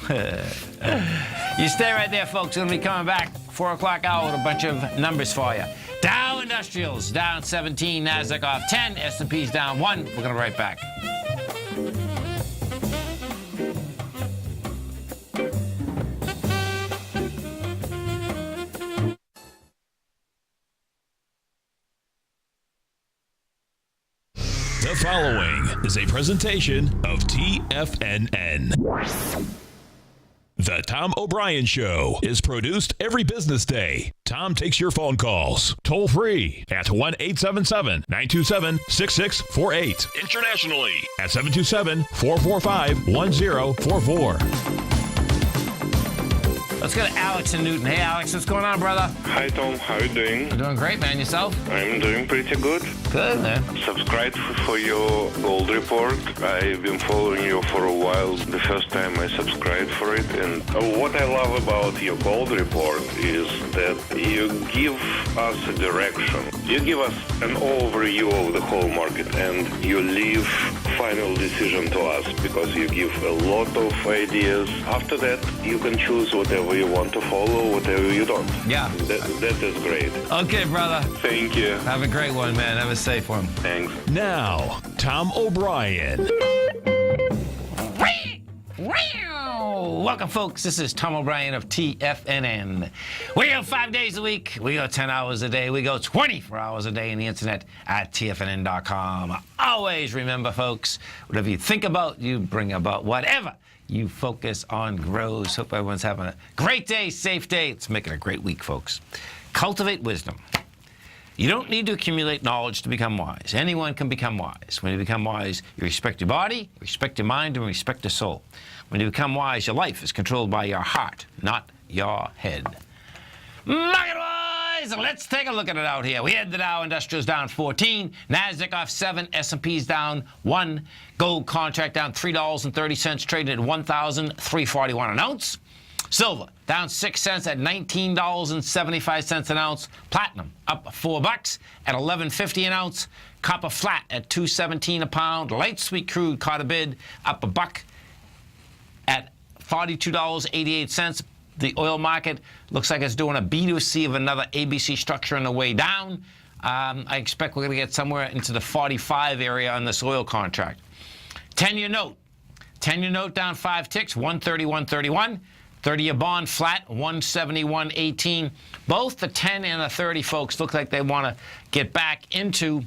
You stay right there, folks. We're going to be coming back 4 o'clock hour with a bunch of numbers for you. Dow Industrials down 17, NASDAQ off 10, S&P's down 1. We're going to be right back. The following is a presentation of TFNN. The Tom O'Brien Show is produced every business day. Tom takes your phone calls toll free at 1-877-927-6648. Internationally at 727-445-1044. Let's go to Alex in Newton. Hey, Alex, what's going on, brother? Hi, Tom. How are you doing? I'm doing great, man. Yourself? I'm doing pretty good. Good, man. Subscribe for your gold report. I've been following you for a while. The first time I subscribed for it. And what I love about your gold report is that you give us a direction. You give us an overview of the whole market, and you leave final decision to us because you give a lot of ideas. After that, you can choose whatever you want to follow, whatever you don't. Yeah. That is great. Okay, brother. Thank you. Have a great one, man. Have a safe one. Thanks. Now, Tom O'Brien. Welcome, folks. This is Tom O'Brien of TFNN. We go 5 days a week. We go 10 hours a day. We go 24 hours a day on the internet at TFNN.com. Always remember, folks, whatever you think about, you bring about. Whatever you focus on grows. Hope everyone's having a great day, safe day. Let's make it a great week, folks. Cultivate wisdom. You don't need to accumulate knowledge to become wise. Anyone can become wise. When you become wise, you respect your body, you respect your mind, and respect your soul. When you become wise, your life is controlled by your heart, not your head. Market-wise! guys, let's take a look at it out here. We had the Dow Industrials down 14, NASDAQ off 7, S&P's down 1, gold contract down $3.30, trading at $1,341 an ounce. Silver down 6 cents at $19.75 an ounce. Platinum up $4 at $11.50 an ounce. Copper flat at $2.17 a pound. Light sweet crude caught a bid up $1 at $42.88. The oil market looks like it's doing a B2C of another ABC structure on the way down. I expect we're going to get somewhere into the 45 area on this oil contract. 10-year note. 10-year note down 5 ticks, 131.31. 30-year bond flat, 171.18. Both the 10 and the 30, folks, look like they want to get back into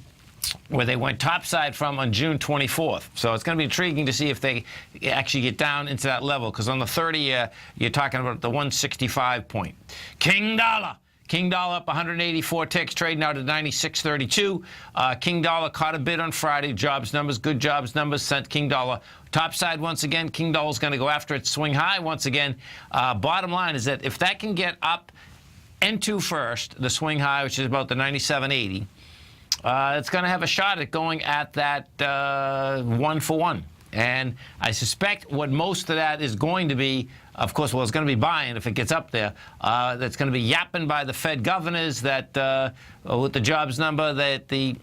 where they went topside from on June 24th. So it's going to be intriguing to see if they actually get down into that level, because on the 30-year, you're talking about the 165 point. King dollar. King dollar up 184 ticks, trading out at 96.32. King dollar caught a bid on Friday. Jobs numbers, good jobs numbers, sent King dollar topside once again. King dollar is going to go after its swing high once again. Bottom line is that if that can get up into first, the swing high, which is about the 97.80, it's going to have a shot at going at that 1-for-1. And I suspect what most of that is going to be, of course, well, it's going to be buying if it gets up there. That's going to be yapping by the Fed governors that with the jobs number that the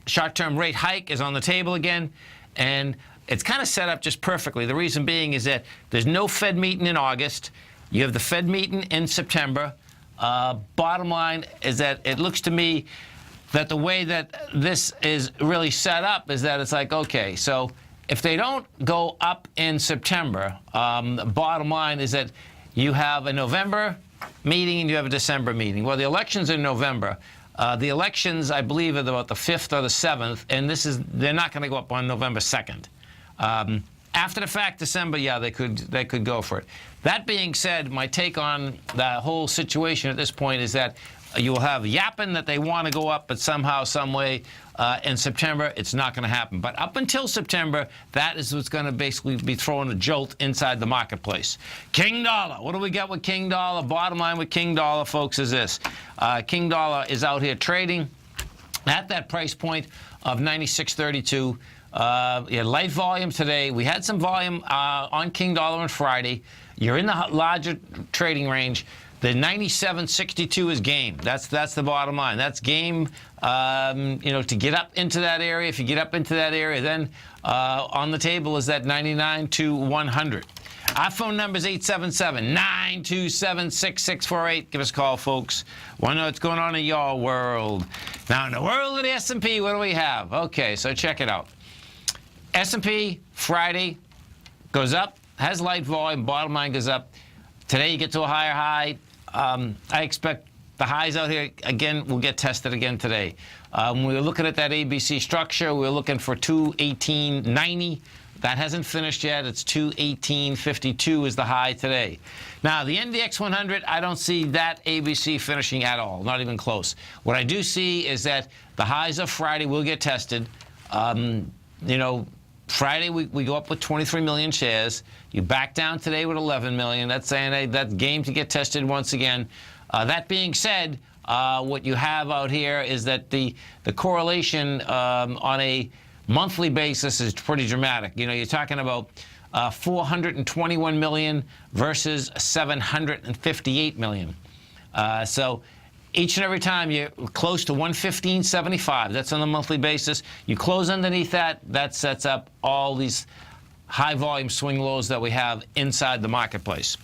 short-term rate hike is on the table again. And it's kind of set up just perfectly. The reason being is that there's no Fed meeting in August. You have the Fed meeting in September. Bottom line is that it looks to me that the way that this is really set up is that it's like, okay, so if they don't go up in September, the bottom line is that you have a November meeting and you have a December meeting. Well, the election's in November. The elections, I believe, are about the 5th or the 7th, and they're not going to go up on November 2nd. After the fact, December, yeah, they could go for it. That being said, my take on the whole situation at this point is that you will have yapping that they want to go up, but somehow, some way, in September, it's not going to happen. But up until September, that is what's going to basically be throwing a jolt inside the marketplace. King dollar. What do we got with King dollar? Bottom line with King dollar, folks, is this. King dollar is out here trading at that price point of 96.32. Light volume today. We had some volume on King dollar on Friday. You're in the larger trading range. The 97.62 is game. That's the bottom line. That's game. To get up into that area. If you get up into that area, then on the table is that 99 to 100. Our phone number is 877-927-6648. Give us a call, folks. Want to know what's going on in your world. Now, in the world of the S&P, what do we have? Okay, so check it out. S&P Friday goes up, has light volume, bottom line goes up. Today you get to a higher high. I expect the highs out here, again, will get tested again today. When we were looking at that ABC structure, we were looking for 218.90. That hasn't finished yet. It's 218.52 is the high today. Now, the NDX 100, I don't see that ABC finishing at all, not even close. What I do see is that the highs of Friday will get tested. Friday, we go up with 23 million shares. You back down today with 11 million. That's saying, hey, that's game to get tested once again. That being said, what you have out here is that the correlation on a monthly basis is pretty dramatic. You're talking about 421 million versus 758 million. So each and every time you're close to 115.75. That's on a monthly basis. You close underneath that, that sets up all these high volume swing lows that we have inside the marketplace.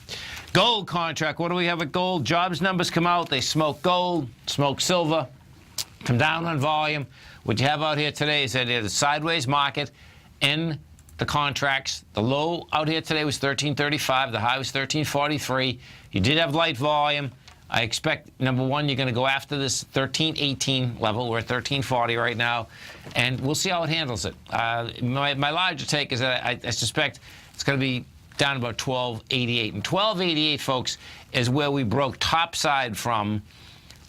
Gold contract. What do we have at gold? Jobs numbers come out. They smoke gold, smoke silver, come down on volume. What you have out here today is that it's a sideways market in the contracts. The low out here today was 1335. The high was 1343. You did have light volume. I expect, number one, you're going to go after this 1318 level. We're at 1340 right now, and we'll see how it handles it. My larger take is that I suspect it's going to be down about 1288. And 1288, folks, is where we broke topside from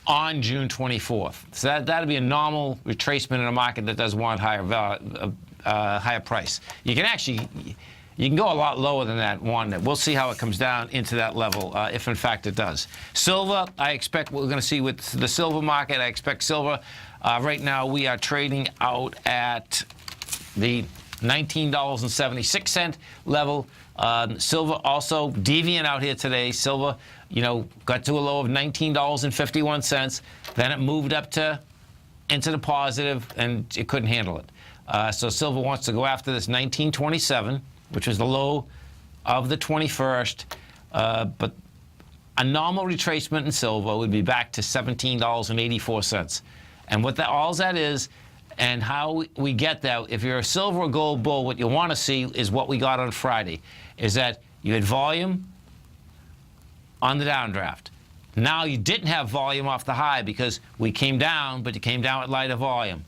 on June 24th. So that'll be a normal retracement in a market that does want higher price. You can actually You can go a lot lower than that one. We'll see how it comes down into that level, if in fact it does. Silver, I expect we're going to see with the silver market. I expect silver. Right now we are trading out at the $19.76 level. Silver also deviant out here today. Silver, got to a low of $19.51. Then it moved up into the positive, and it couldn't handle it. So silver wants to go after this 1927, which was the low of the 21st. But a normal retracement in silver would be back to $17.84. And what all that is, and how we get that, if you're a silver or gold bull, what you want to see is what we got on Friday, is that you had volume on the downdraft. Now you didn't have volume off the high because we came down, but you came down with lighter volume.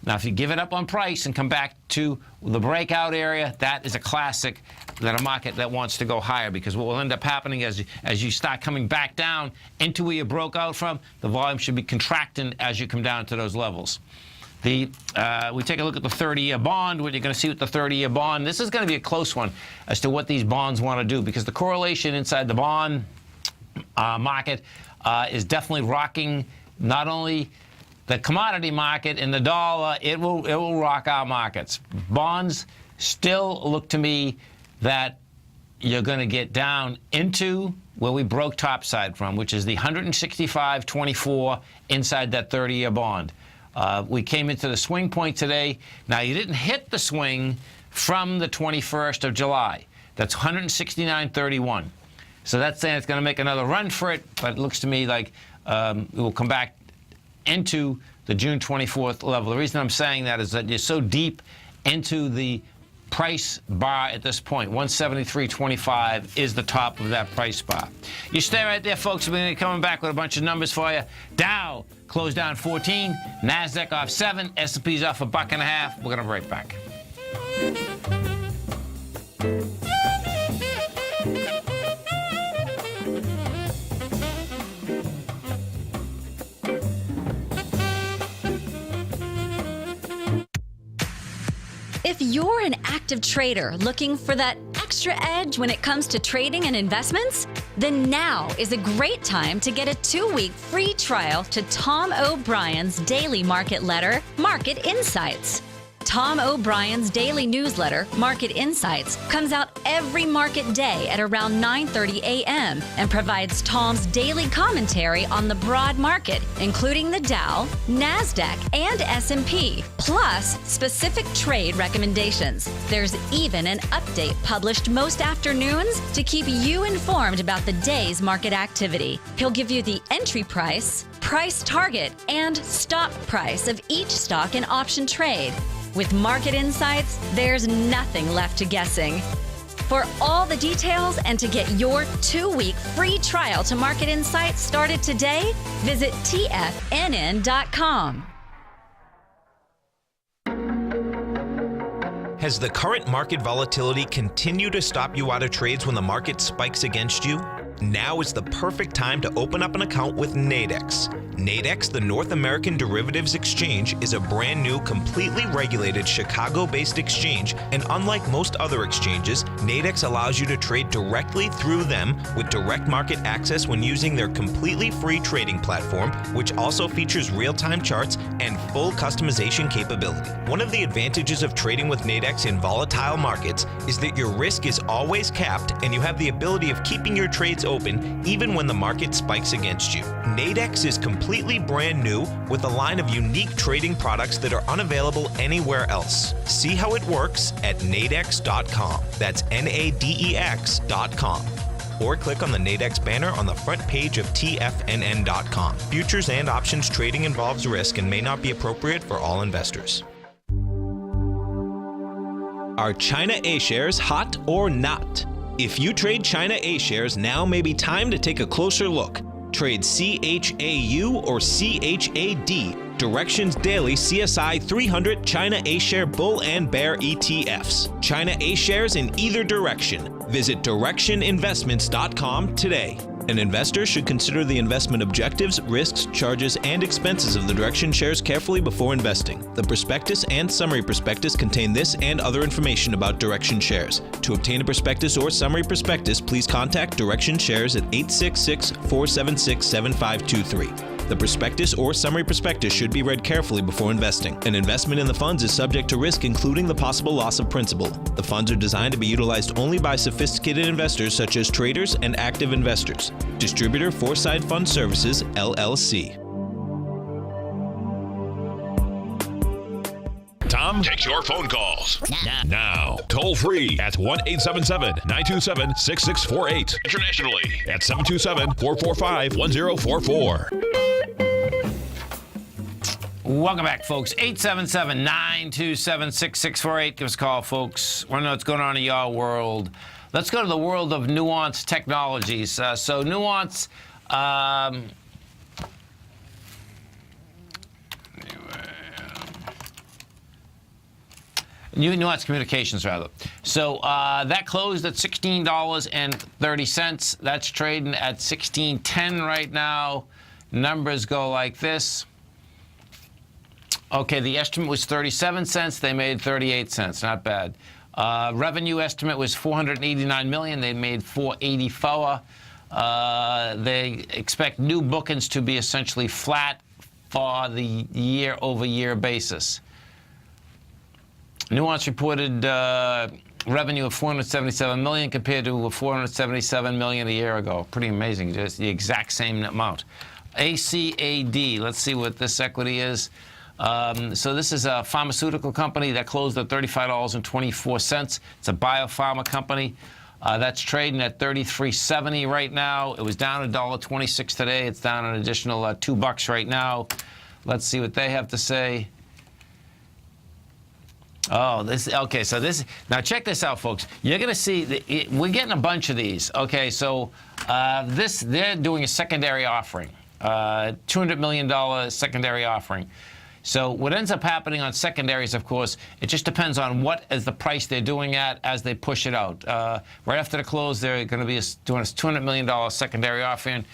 Now, if you give it up on price and come back to the breakout area, that is a classic that a market that wants to go higher, because what will end up happening as you start coming back down into where you broke out from, the volume should be contracting as you come down to those levels. We take a look at the 30-year bond. What you're going to see with the 30-year bond, this is going to be a close one as to what these bonds want to do, because the correlation inside the bond market is definitely rocking not only the commodity market and the dollar, it will rock our markets. Bonds still look to me that you're going to get down into where we broke topside from, which is the 165.24 inside that 30-year bond. We came into the swing point today. Now, you didn't hit the swing from the 21st of July. That's 169.31. So that's saying it's going to make another run for it, but it looks to me like it will come back into the June 24th level. The reason I'm saying that is that you're so deep into the price bar at this point. 173.25 is the top of that price bar. You stay right there, folks. We're going to be coming back with a bunch of numbers for you. Dow closed down 14, NASDAQ off 7, S&P's off $1.50. We're going to be right back. If you're an active trader looking for that extra edge when it comes to trading and investments, then now is a great time to get a 2-week free trial to Tom O'Brien's daily market letter, Market Insights. Tom O'Brien's daily newsletter, Market Insights, comes out every market day at around 9:30 a.m. and provides Tom's daily commentary on the broad market, including the Dow, NASDAQ, and S&P, plus specific trade recommendations. There's even an update published most afternoons to keep you informed about the day's market activity. He'll give you the entry price, price target, and stop price of each stock and option trade. With Market Insights, there's nothing left to guessing. For all the details and to get your 2-week free trial to Market Insights started today, visit TFNN.com. Has the current market volatility continued to stop you out of trades when the market spikes against you? Now is the perfect time to open up an account with Nadex. Nadex, the North American Derivatives Exchange, is a brand new, completely regulated Chicago-based exchange, and unlike most other exchanges, Nadex allows you to trade directly through them with direct market access when using their completely free trading platform, which also features real-time charts and full customization capability. One of the advantages of trading with Nadex in volatile markets is that your risk is always capped and you have the ability of keeping your trades open even when the market spikes against you. Nadex is completely brand new with a line of unique trading products that are unavailable anywhere else. See how it works at nadex.com. That's NADEX.com. Or click on the Nadex banner on the front page of TFNN.com. Futures and options trading involves risk and may not be appropriate for all investors. Are China A-shares hot or not? If you trade China A-shares, now may be time to take a closer look. Trade CHAU or CHAD, Directions Daily CSI 300 China A-share Bull and Bear ETFs. China A-shares in either direction. Visit directioninvestments.com today. An investor should consider the investment objectives, risks, charges, and expenses of the Direction shares carefully before investing. The prospectus and summary prospectus contain this and other information about Direction shares. To obtain a prospectus or summary prospectus, please contact Direction Shares at 866-476-7523. The prospectus or summary prospectus should be read carefully before investing. An investment in the funds is subject to risk, including the possible loss of principal. The funds are designed to be utilized only by sophisticated investors such as traders and active investors. Distributor Foreside Fund Services, LLC. Tom takes your phone calls now. Toll free at 1-877-927-6648. Internationally at 727-445-1044. Welcome back, folks. 877-927-6648. Give us a call, folks. Want to know what's going on in your world. Let's go to the world of Nuance Technologies. So Nuance, Nuance Communications, rather. So that closed at $16.30. That's trading at $16.10 right now. Numbers go like this. Okay, the estimate was 37 cents. They made 38 cents. Not bad. Revenue estimate was $489 million. They made $484. They expect new bookings to be essentially flat for the year-over-year basis. Nuance reported revenue of $477 million compared to $477 million a year ago. Pretty amazing, just the exact same amount. ACAD, let's see what this equity is. So this is a pharmaceutical company that closed at $35.24. It's a biopharma company. That's trading at $33.70 right now. It was down $1.26 today. It's down an additional $2 right now. Let's see what they have to say. Oh, okay. So now check this out, folks. You're going to see we're getting a bunch of these. Okay, so they're doing a secondary offering, $200 million secondary offering. So what ends up happening on secondaries, of course, it just depends on what is the price they're doing at as they push it out. Right after the close, they're going to be doing a $200 million secondary offering.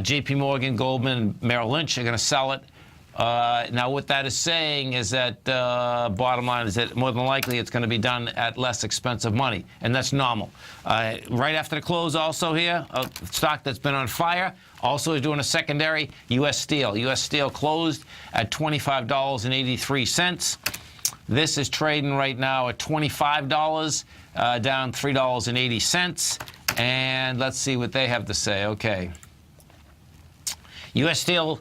J.P. Morgan, Goldman, and Merrill Lynch are going to sell it. Now, what that is saying is that bottom line is that more than likely it's going to be done at less expensive money, and that's normal. Right after the close also here, a stock that's been on fire, also is doing a secondary, U.S. Steel. U.S. Steel closed at $25.83. This is trading right now at $25, down $3.80. And let's see what they have to say. Okay. U.S. Steel,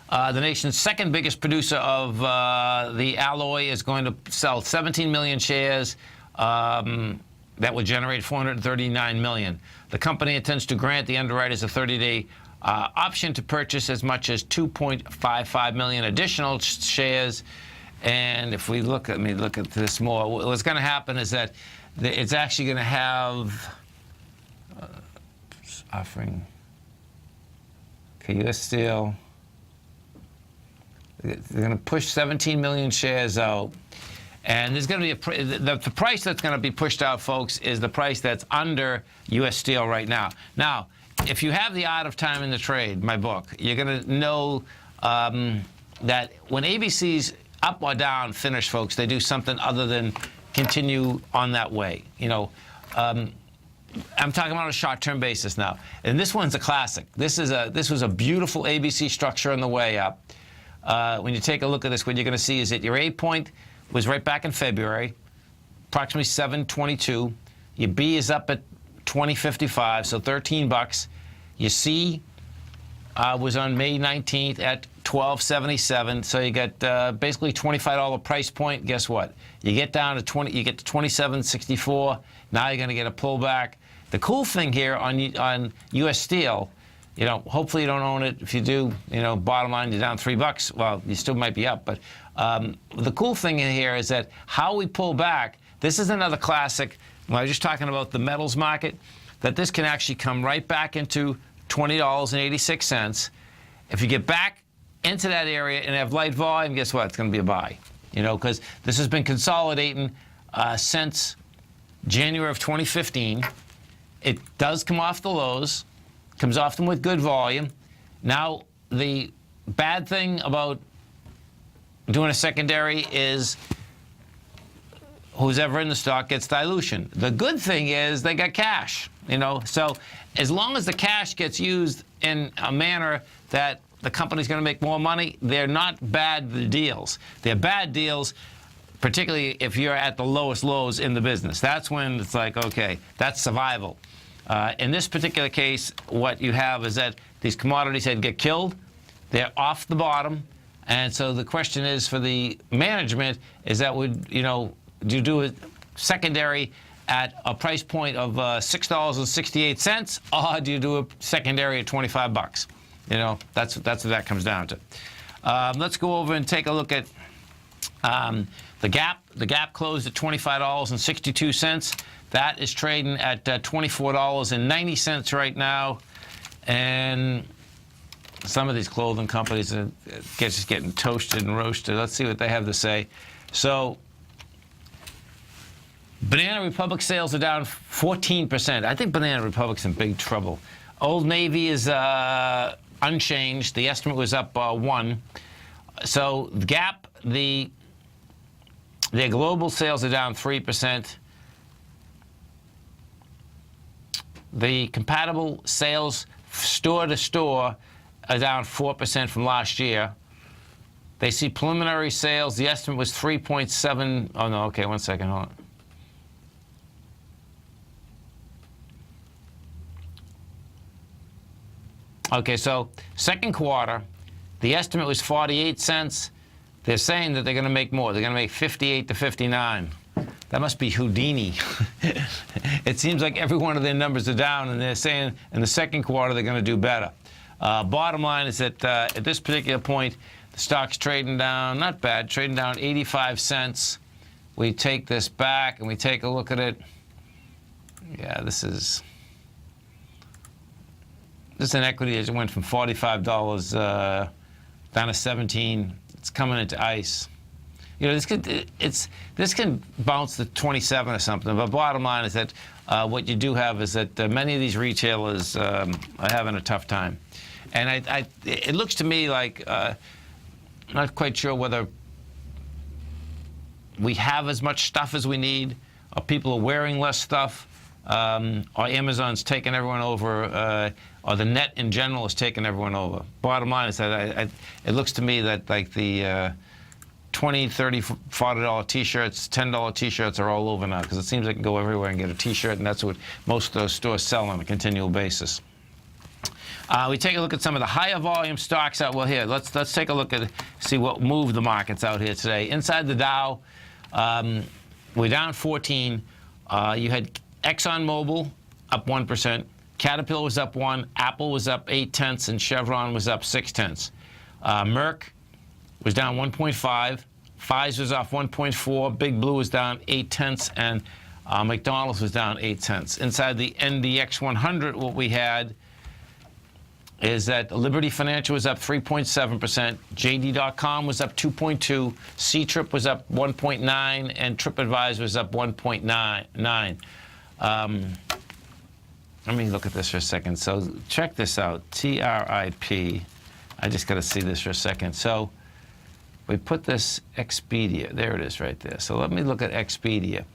the nation's second biggest producer of the alloy, is going to sell 17 million shares. That would generate $439 million. The company intends to grant the underwriters a 30-day option to purchase as much as 2.55 million additional shares. And if we look at this more, what's going to happen is that it's actually going to have offering. Okay, U.S. Steel. They're going to push 17 million shares out. And there's going to be the price that's going to be pushed out, folks, is the price that's under U.S. Steel right now. Now, if you have the Art of Time in the Trade, my book, you're going to know that when ABC's up or down finish, folks, they do something other than continue on that way. You know, I'm talking about on a short-term basis now. And this one's a classic. This was a beautiful ABC structure on the way up. When you take a look at this, what you're going to see is that your A point was right back in February, approximately 7.22. Your B is up at 20.55, so $13. Your C was on May 19th at 12.77, so you get basically $25 price point. Guess what? You get down to you get to 27.64. Now you're going to get a pullback. The cool thing here on U.S. Steel, you know, hopefully you don't own it. If you do, you know, bottom line, you're down $3. Well, you still might be up, but the cool thing in here is that how we pull back. This is another classic. When I was just talking about the metals market, that this can actually come right back into $20.86. If you get back into that area and have light volume, guess what? It's going to be a buy. You know, because this has been consolidating since January of 2015. It does come off the lows, comes often with good volume. Now, the bad thing about doing a secondary is who's ever in the stock gets dilution. The good thing is they got cash, So as long as the cash gets used in a manner that the company's going to make more money, they're not bad deals. They're bad deals, particularly if you're at the lowest lows in the business. That's when it's like, okay, that's survival. In this particular case, what you have is that these commodities had get killed. They're off the bottom. And so the question is for the management is that do you do a secondary at a price point of $6.68, or do you do a secondary at $25? That's what that comes down to. Let's go over and take a look at the Gap. The Gap closed at $25.62. That is trading at $24.90 right now. And some of these clothing companies are just getting toasted and roasted. Let's see what they have to say. So Banana Republic sales are down 14%. I think Banana Republic's in big trouble. Old Navy is unchanged. The estimate was up 1. So Gap, their global sales are down 3%. The compatible sales store to store are down 4% from last year. They see preliminary sales. The estimate was 3.7. Oh, no. Okay, one second. Hold on. Okay, so second quarter, the estimate was 48 cents. They're saying that they're going to make more. They're going to make 58 to 59. That must be Houdini. It seems like every one of their numbers are down, and they're saying in the second quarter they're going to do better. Bottom line is that at this particular point, the stock's trading down, not bad, trading down 85 cents. We take this back and we take a look at it. Yeah, this is an equity that went from $45 down to 17. It's coming into ice. This can bounce to 27 or something. But bottom line is that what you do have is that many of these retailers are having a tough time, and it looks to me like not quite sure whether we have as much stuff as we need, or people are wearing less stuff, or Amazon's taking everyone over, or the net in general is taking everyone over. Bottom line is that it looks to me that like the $20, $30, $40 T-shirts, $10 T-shirts are all over now, because it seems like you can go everywhere and get a T-shirt, and that's what most of those stores sell on a continual basis. We take a look at some of the higher volume stocks out. Well, here, let's take a look at see what moved the markets out here today. Inside the Dow, we're down 14. You had ExxonMobil up 1%. Caterpillar was up 1. Apple was up 0.8, and Chevron was up 0.6. Merck was down 1.5. Pfizer's off 1.4. Big Blue was down 0.8, and McDonald's was down 0.8. Inside the NDX 100, what we had is that Liberty Financial was up 3.7%. JD.com was up 2.2. C-Trip was up 1.9, and TripAdvisor was up 1.9. Let me look at this for a second. So check this out. TRIP. I just got to see this for a second. So we put this Expedia. There it is right there. So let me look at Expedia.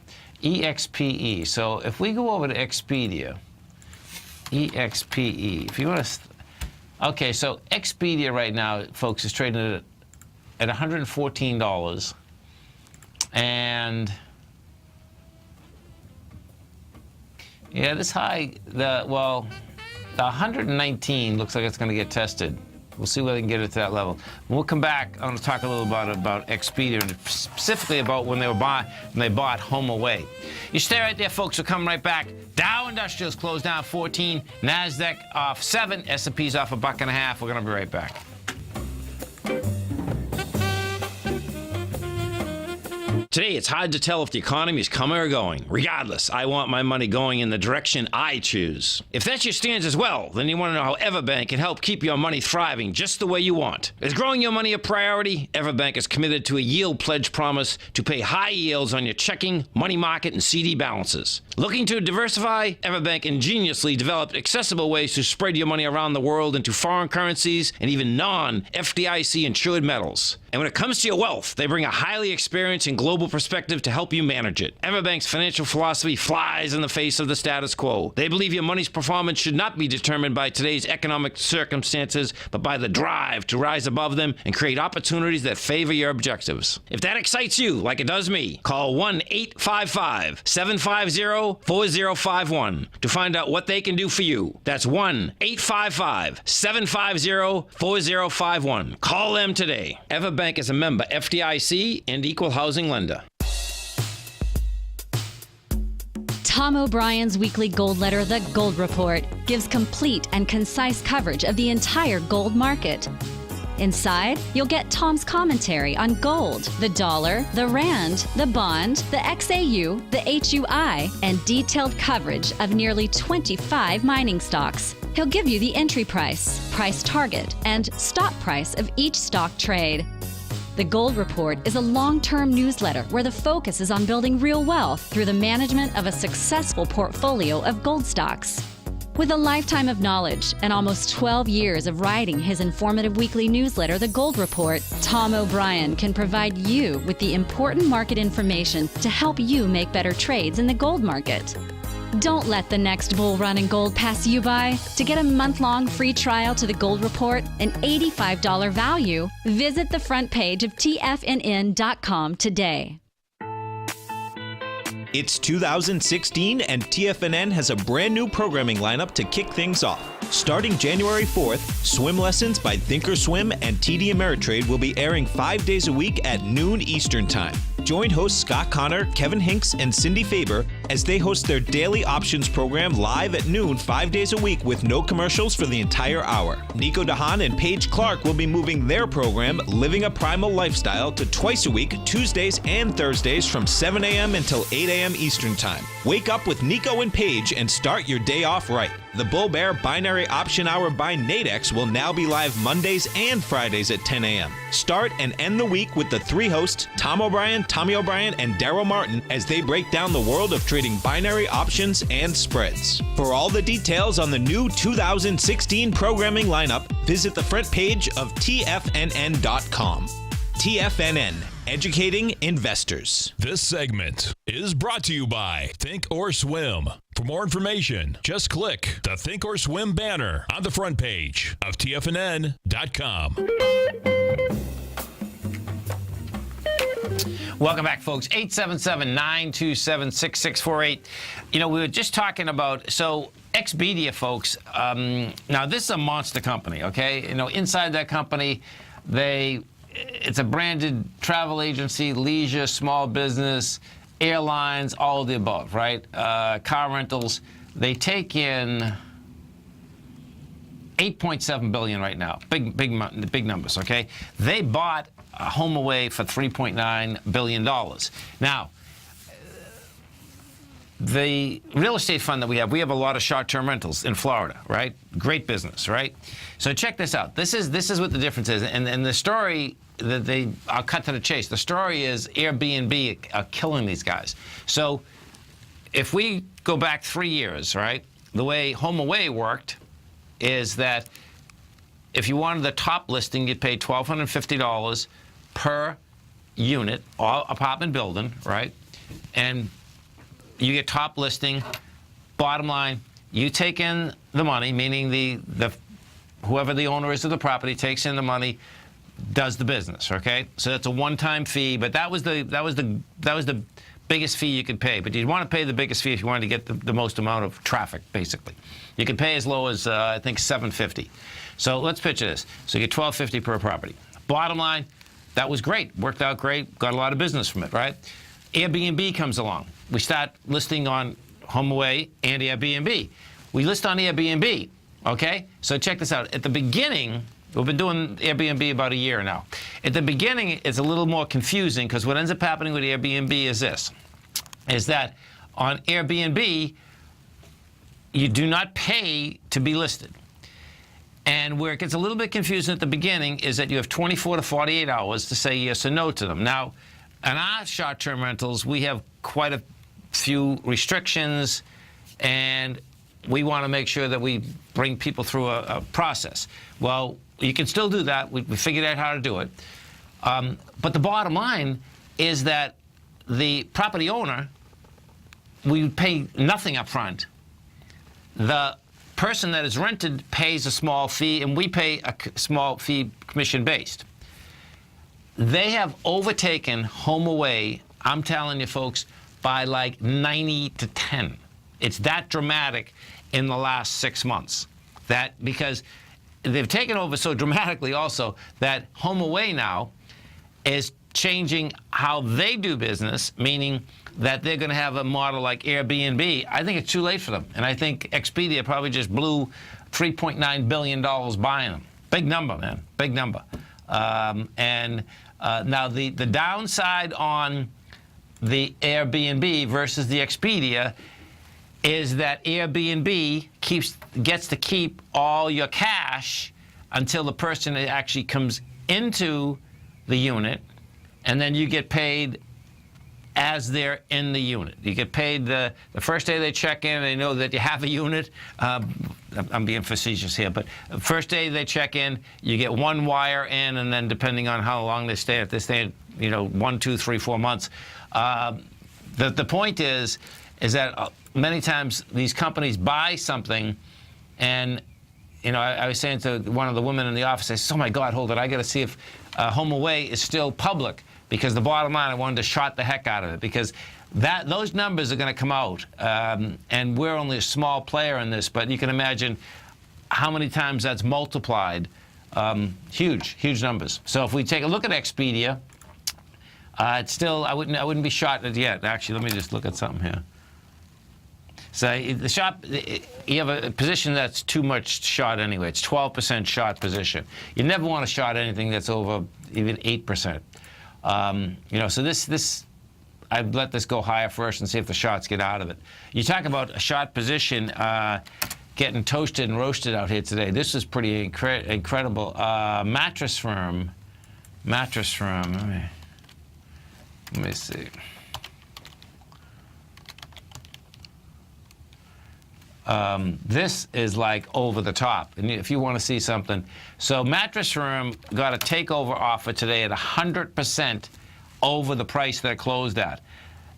EXPE. So if we go over to Expedia, EXPE, if you want to... Okay, so Expedia right now, folks, is trading at $114. And... yeah, this high, the 119 looks like it's going to get tested. We'll see whether they can get it to that level. When we'll come back, I want to talk a little about Expedia, and specifically about when they bought HomeAway. You stay right there, folks. We'll come right back. Dow Industrials closed down 14. NASDAQ off 7. S&P's off $1.50. We're going to be right back. Today, it's hard to tell if the economy is coming or going. Regardless, I want my money going in the direction I choose. If that's your stance as well, then you want to know how Everbank can help keep your money thriving just the way you want. Is growing your money a priority? Everbank is committed to a yield pledge promise to pay high yields on your checking, money market, and CD balances. Looking to diversify? Everbank ingeniously developed accessible ways to spread your money around the world into foreign currencies and even non-FDIC insured metals. And when it comes to your wealth, they bring a highly experienced and global perspective to help you manage it. Everbank's financial philosophy flies in the face of the status quo. They believe your money's performance should not be determined by today's economic circumstances, but by the drive to rise above them and create opportunities that favor your objectives. If that excites you, like it does me, call 1-855-750-4051 to find out what they can do for you. That's 1-855-750-4051. Call them today. Everbank is a member FDIC and equal housing lender. Tom O'Brien's weekly gold letter, The Gold Report, gives complete and concise coverage of the entire gold market. Inside, you'll get Tom's commentary on gold, the dollar, the rand, the bond, the XAU, the HUI, and detailed coverage of nearly 25 mining stocks. He'll give you the entry price, price target, and stop price of each stock trade. The Gold Report is a long-term newsletter where the focus is on building real wealth through the management of a successful portfolio of gold stocks. With a lifetime of knowledge and almost 12 years of writing his informative weekly newsletter, The Gold Report, Tom O'Brien can provide you with the important market information to help you make better trades in the gold market. Don't let the next bull run in gold pass you by. To get a month-long free trial to The Gold Report, an $85 value, visit the front page of TFNN.com today. It's 2016 and TFNN has a brand new programming lineup to kick things off. Starting January 4th, Swim Lessons by Thinkorswim and TD Ameritrade will be airing 5 days a week at noon Eastern Time. Join hosts Scott Connor, Kevin Hinks, and Cindy Faber as they host their daily options program live at noon 5 days a week with no commercials for the entire hour. Nico DeHaan and Paige Clark will be moving their program, Living a Primal Lifestyle, to twice a week, Tuesdays and Thursdays from 7 a.m. until 8 a.m. Eastern Time. Wake up with Nico and Paige and start your day off right. The Bull Bear Binary Option Hour by Nadex will now be live Mondays and Fridays at 10 a.m. Start and end the week with the three hosts, Tom O'Brien, Tommy O'Brien, and Daryl Martin, as they break down the world of trading binary options and spreads. For all the details on the new 2016 programming lineup, visit the front page of TFNN.com. TFNN, educating investors. This segment is brought to you by Think or Swim. For more information, just click the Think or Swim banner on the front page of TFNN.com. Welcome back, folks. 877-927-6648. You know, we were just talking about, so Expedia, folks, now this is a monster company, okay? You know, inside that company, it's a branded travel agency, leisure, small business, airlines, all of the above, right? Car rentals. They take in $8.7 billion right now. Big numbers, okay? They bought HomeAway for $3.9 billion. Now, the real estate fund that we have a lot of short-term rentals in Florida, right? Great business, right? So check this out. This is what the difference is. And the story that I'll cut to the chase. The story is Airbnb are killing these guys. So if we go back 3 years, right, the way HomeAway worked is that if you wanted the top listing, you'd pay $1,250 per unit, or apartment building, right? And you get top listing. Bottom line, you take in the money, meaning the whoever the owner is of the property takes in the money, does the business, okay? So that's a one-time fee, but that was the biggest fee you could pay. But you'd want to pay the biggest fee if you wanted to get the most amount of traffic, basically. You could pay as low as I think $750. So let's picture this. So you get $1,250 per property. Bottom line, that was great. Worked out great. Got a lot of business from it, right? Airbnb comes along. We start listing on HomeAway and Airbnb. We list on Airbnb, okay? So check this out. At the beginning, We've been doing Airbnb about a year now. At the beginning, it's a little more confusing because what ends up happening with Airbnb is this, is that on Airbnb, you do not pay to be listed. And where it gets a little bit confusing at the beginning is that you have 24 to 48 hours to say yes or no to them. Now, in our short-term rentals, we have quite a few restrictions, and we want to make sure that we bring people through a process. Well, you can still do that. We figured out how to do it. But the bottom line is that the property owner, we pay nothing up front. The person that is rented pays a small fee, and we pay a small fee commission-based. They have overtaken HomeAway, I'm telling you folks, by like 90 to 10. It's that dramatic in the last 6 months. That because they've taken over so dramatically also that HomeAway now is changing how they do business, meaning that they're going to have a model like Airbnb. I think it's too late for them. And I think Expedia probably just blew $3.9 billion buying them. Big number, man. Big number. Now the downside on the Airbnb versus the Expedia is that Airbnb gets to keep all your cash until the person actually comes into the unit, and then you get paid as they're in the unit. You get paid the first day they check in, they know that you have a unit. I'm being facetious here, but the first day they check in, you get one wire in, and then depending on how long they stay, if they stay, 1, 2, 3, 4 months. The point is that many times these companies buy something, and I was saying to one of the women in the office, I said, oh my God, hold it, I got to see if HomeAway is still public, because the bottom line, I wanted to shot the heck out of it, because those numbers are going to come out, and we're only a small player in this, but you can imagine how many times that's multiplied. Huge numbers. So if we take a look at Expedia, it's still, I wouldn't be shot it yet. Actually, let me just look at something here. So the shot, you have a position that's too much shot anyway. It's 12% shot position. You never want to shot anything that's over even 8%. So this, I'd let this go higher first and see if the shots get out of it. You talk about a shot position getting toasted and roasted out here today. This is pretty incredible. Mattress Firm. Let me see. This is like over the top, and if you want to see something. So Mattress Firm got a takeover offer today at 100% over the price that it closed at.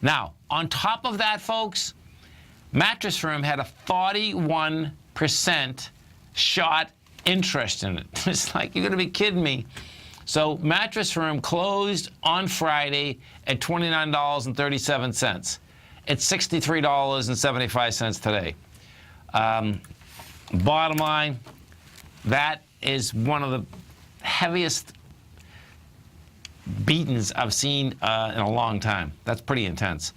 Now, on top of that, folks, Mattress Firm had a 41% shot interest in it. It's like, you're going to be kidding me. So Mattress Firm closed on Friday at $29.37. It's $63.75 today. Bottom line, that is one of the heaviest beatings I've seen in a long time. That's pretty intense.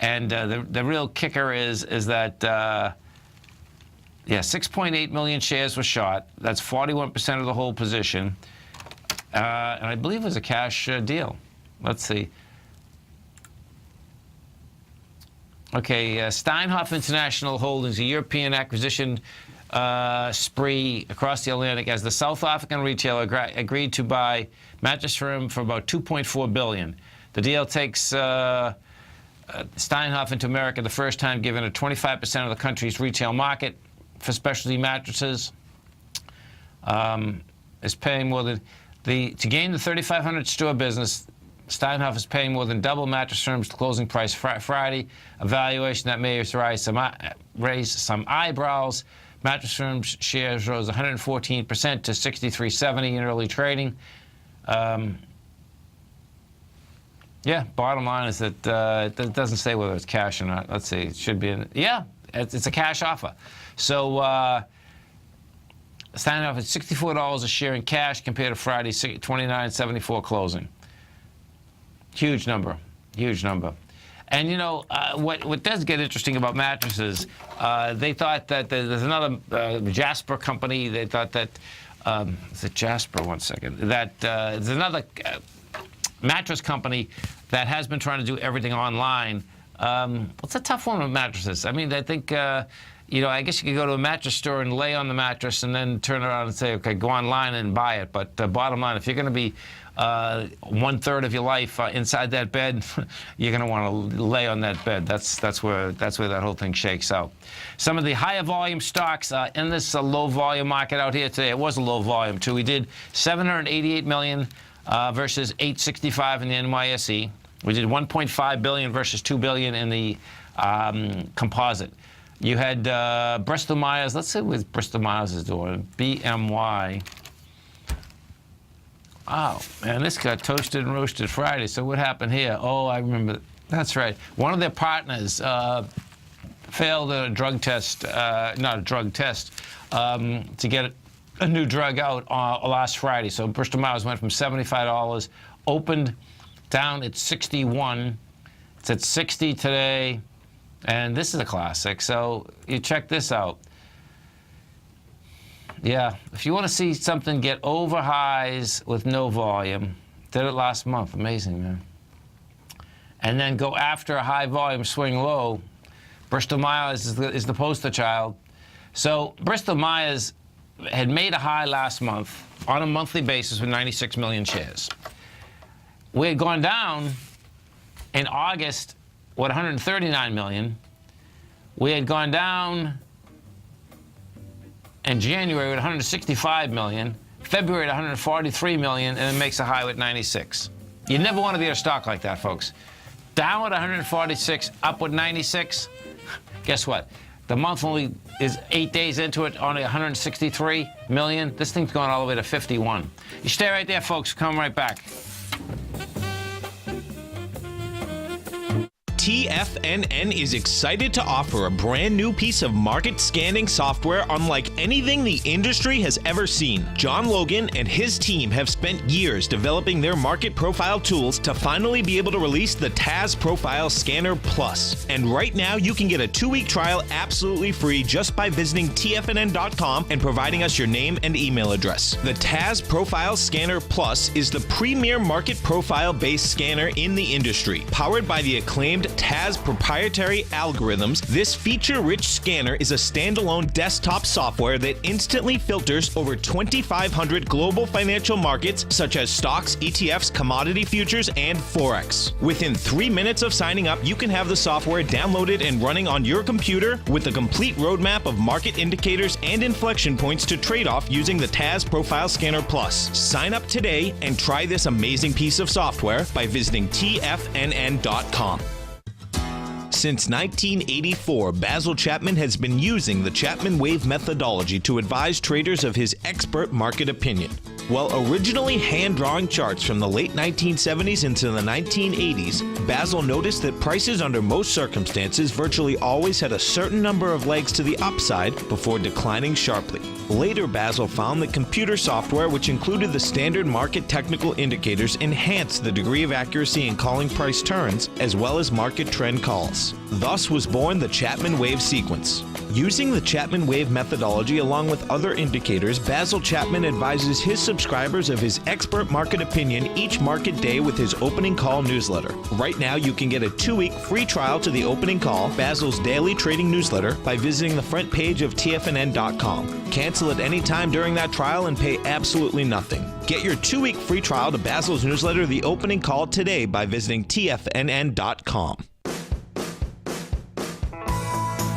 And the real kicker is that 6.8 million shares were shot. That's 41% of the whole position. And I believe it was a cash deal. Let's see. Okay, Steinhoff International Holdings, a European acquisition spree across the Atlantic, as the South African retailer agreed to buy Mattress Firm for about $2.4 billion. The deal takes Steinhoff into America the first time, given a 25% of the country's retail market for specialty mattresses. Is paying more than to gain the 3,500 store business. Steinhoff is paying more than double Mattress Firm's closing price Friday, a valuation that may raise some eyebrows. Mattress Firm's shares rose 114% to $63.70 in early trading. Bottom line is that it doesn't say whether it's cash or not. Let's see, it should be it's a cash offer. So Steinhoff at $64 a share in cash compared to Friday's $29.74 closing. Huge number. And what does get interesting about mattresses, they thought that there's another Jasper company. They thought that is it Jasper? One second. That there's another mattress company that has been trying to do everything online. It's a tough one with mattresses. I mean, I think, I guess you could go to a mattress store and lay on the mattress and then turn around and say, okay, go online and buy it. But bottom line, if you're going to be 1/3 of your life inside that bed, you're going to want to lay on that bed. That's where that whole thing shakes out. Some of the higher volume stocks in this low volume market out here today. It was a low volume too. We did 788 million versus 865 in the NYSE. We did 1.5 billion versus 2 billion in the composite. You had Bristol Myers. Let's see what Bristol Myers is doing. BMY. Oh, man, this got toasted and roasted Friday. So what happened here? Oh, I remember. That's right. One of their partners failed a drug test, not a drug test, to get a new drug out last Friday. So Bristol Myers went from $75, opened down at 61. It's at 60 today. And this is a classic. So you check this out. Yeah, if you want to see something get over highs with no volume, did it last month. Amazing, man. And then go after a high volume swing low. Bristol Myers is the poster child. So Bristol Myers had made a high last month on a monthly basis with 96 million shares. We had gone down in August with 139 million. We had gone down in January with 165 million, February at 143 million, and it makes a high with 96. You never want to be a stock like that, folks. Down at 146, up with 96. Guess what? The month only is 8 days into it, only 163 million. This thing's going all the way to 51. You stay right there, folks. Come right back. TFNN is excited to offer a brand new piece of market scanning software unlike anything the industry has ever seen. John Logan and his team have spent years developing their market profile tools to finally be able to release the TAS Profile Scanner Plus. And right now you can get a 2-week trial absolutely free just by visiting TFNN.com and providing us your name and email address. The TAS Profile Scanner Plus is the premier market profile-based scanner in the industry. Powered by the acclaimed TAS proprietary algorithms, this feature-rich scanner is a standalone desktop software that instantly filters over 2,500 global financial markets such as stocks, ETFs, commodity futures, and Forex. Within 3 minutes of signing up, you can have the software downloaded and running on your computer with a complete roadmap of market indicators and inflection points to trade off using the TAS Profile Scanner Plus. Sign up today and try this amazing piece of software by visiting TFNN.com. Since 1984, Basil Chapman has been using the Chapman Wave methodology to advise traders of his expert market opinion. While originally hand-drawing charts from the late 1970s into the 1980s, Basil noticed that prices under most circumstances virtually always had a certain number of legs to the upside before declining sharply. Later, Basil found that computer software, which included the standard market technical indicators, enhanced the degree of accuracy in calling price turns, as well as market trend calls. Thus was born the Chapman Wave sequence. Using the Chapman Wave methodology along with other indicators, Basil Chapman advises his subscribers of his expert market opinion each market day with his opening call newsletter. Right now, you can get a 2-week free trial to the opening call, Basil's daily trading newsletter, by visiting the front page of TFNN.com. Cancel at any time during that trial and pay absolutely nothing. Get your 2-week free trial to Basil's newsletter, The Opening Call, today by visiting TFNN.com.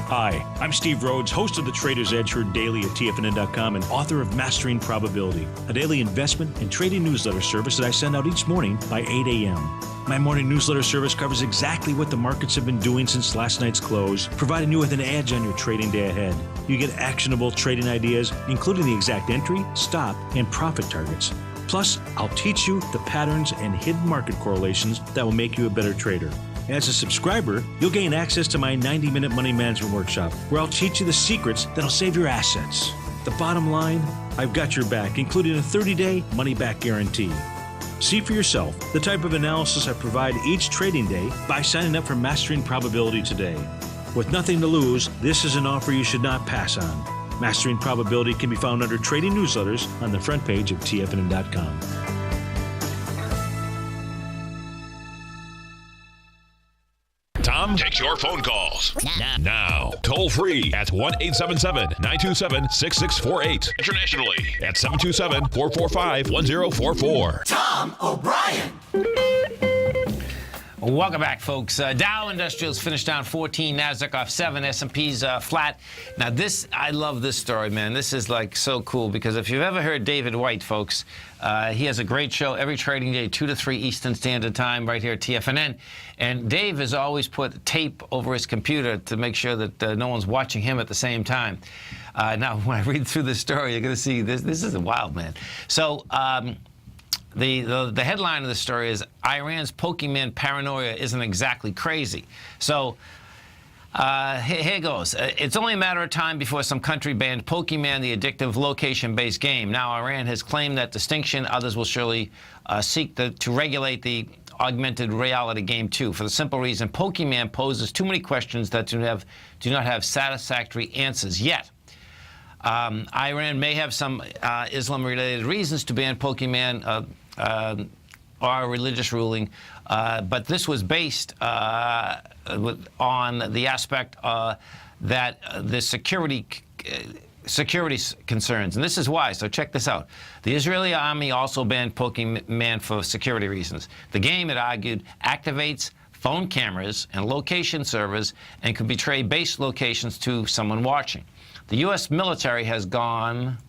Hi, I'm Steve Rhodes, host of the Trader's Edge heard daily at TFNN.com and author of Mastering Probability, a daily investment and trading newsletter service that I send out each morning by 8 a.m. My morning newsletter service covers exactly what the markets have been doing since last night's close, providing you with an edge on your trading day ahead. You get actionable trading ideas, including the exact entry, stop, and profit targets. Plus, I'll teach you the patterns and hidden market correlations that will make you a better trader. As a subscriber, you'll gain access to my 90-minute money management workshop, where I'll teach you the secrets that'll save your assets. The bottom line, I've got your back, including a 30-day money-back guarantee. See for yourself the type of analysis I provide each trading day by signing up for Mastering Probability today. With nothing to lose, this is an offer you should not pass on. Mastering Probability can be found under Trading Newsletters on the front page of TFNN.com. Tom takes your phone calls now. Toll free at 1-877-927-6648. Internationally at 727-445-1044. Tom O'Brien. Welcome back, folks. Dow Industrials finished down 14, NASDAQ off 7, S&P's flat. Now, I love this story, man. This is like so cool because if you've ever heard David White, folks, he has a great show every trading day, 2 to 3 Eastern Standard Time, right here at TFNN. And Dave has always put tape over his computer to make sure that no one's watching him at the same time. Now, when I read through this story, you're going to see this. This is wild, man. So, the headline of the story is Iran's Pokemon paranoia isn't exactly crazy. So here goes. It's only a matter of time before some country banned Pokemon, the addictive location-based game. Now Iran has claimed that distinction. Others will surely seek to regulate the augmented reality game too, for the simple reason Pokemon poses too many questions that do not have satisfactory answers yet. Iran may have some Islam-related reasons to ban Pokemon or a religious ruling, but this was based on the aspect that the security concerns. And this is why. So check this out. The Israeli army also banned Pokemon for security reasons. The game, it argued, activates phone cameras and location servers and could betray base locations to someone watching. The U.S. military has gone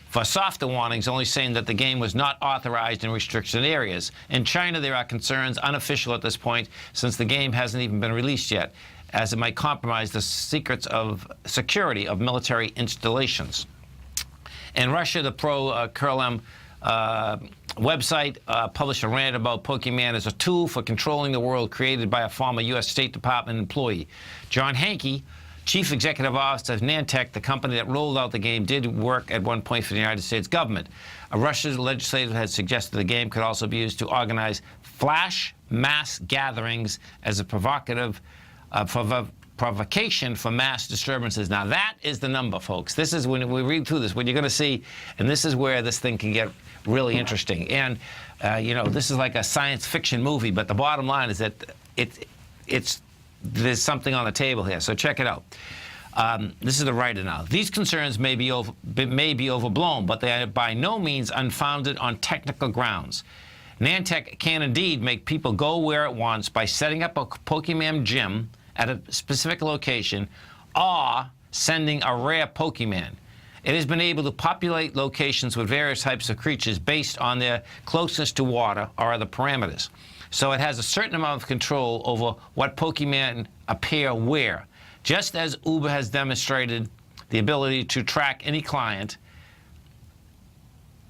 for softer warnings, only saying that the game was not authorized in restricted areas. In China, there are concerns, unofficial at this point, since the game hasn't even been released yet, as it might compromise the secrets of security of military installations. In Russia, the pro-Kremlin website published a rant about Pokemon as a tool for controlling the world created by a former U.S. State Department employee. John Hanke, Chief Executive Officer of Niantic, the company that rolled out the game, did work at one point for the United States government. A Russian legislator had suggested the game could also be used to organize flash mass gatherings as a provocation for mass disturbances. Now, that is the number, folks. This is when we read through this, what you're going to see, and this is where this thing can get really interesting. And, you know, this is like a science fiction movie, but the bottom line is that there's something on the table here, so check it out. This is the writer now. These concerns may be overblown, but they are by no means unfounded on technical grounds. Niantic can indeed make people go where it wants by setting up a Pokemon gym at a specific location or sending a rare Pokemon. It has been able to populate locations with various types of creatures based on their closeness to water or other parameters. So it has a certain amount of control over what Pokemon appear where. Just as Uber has demonstrated the ability to track any client,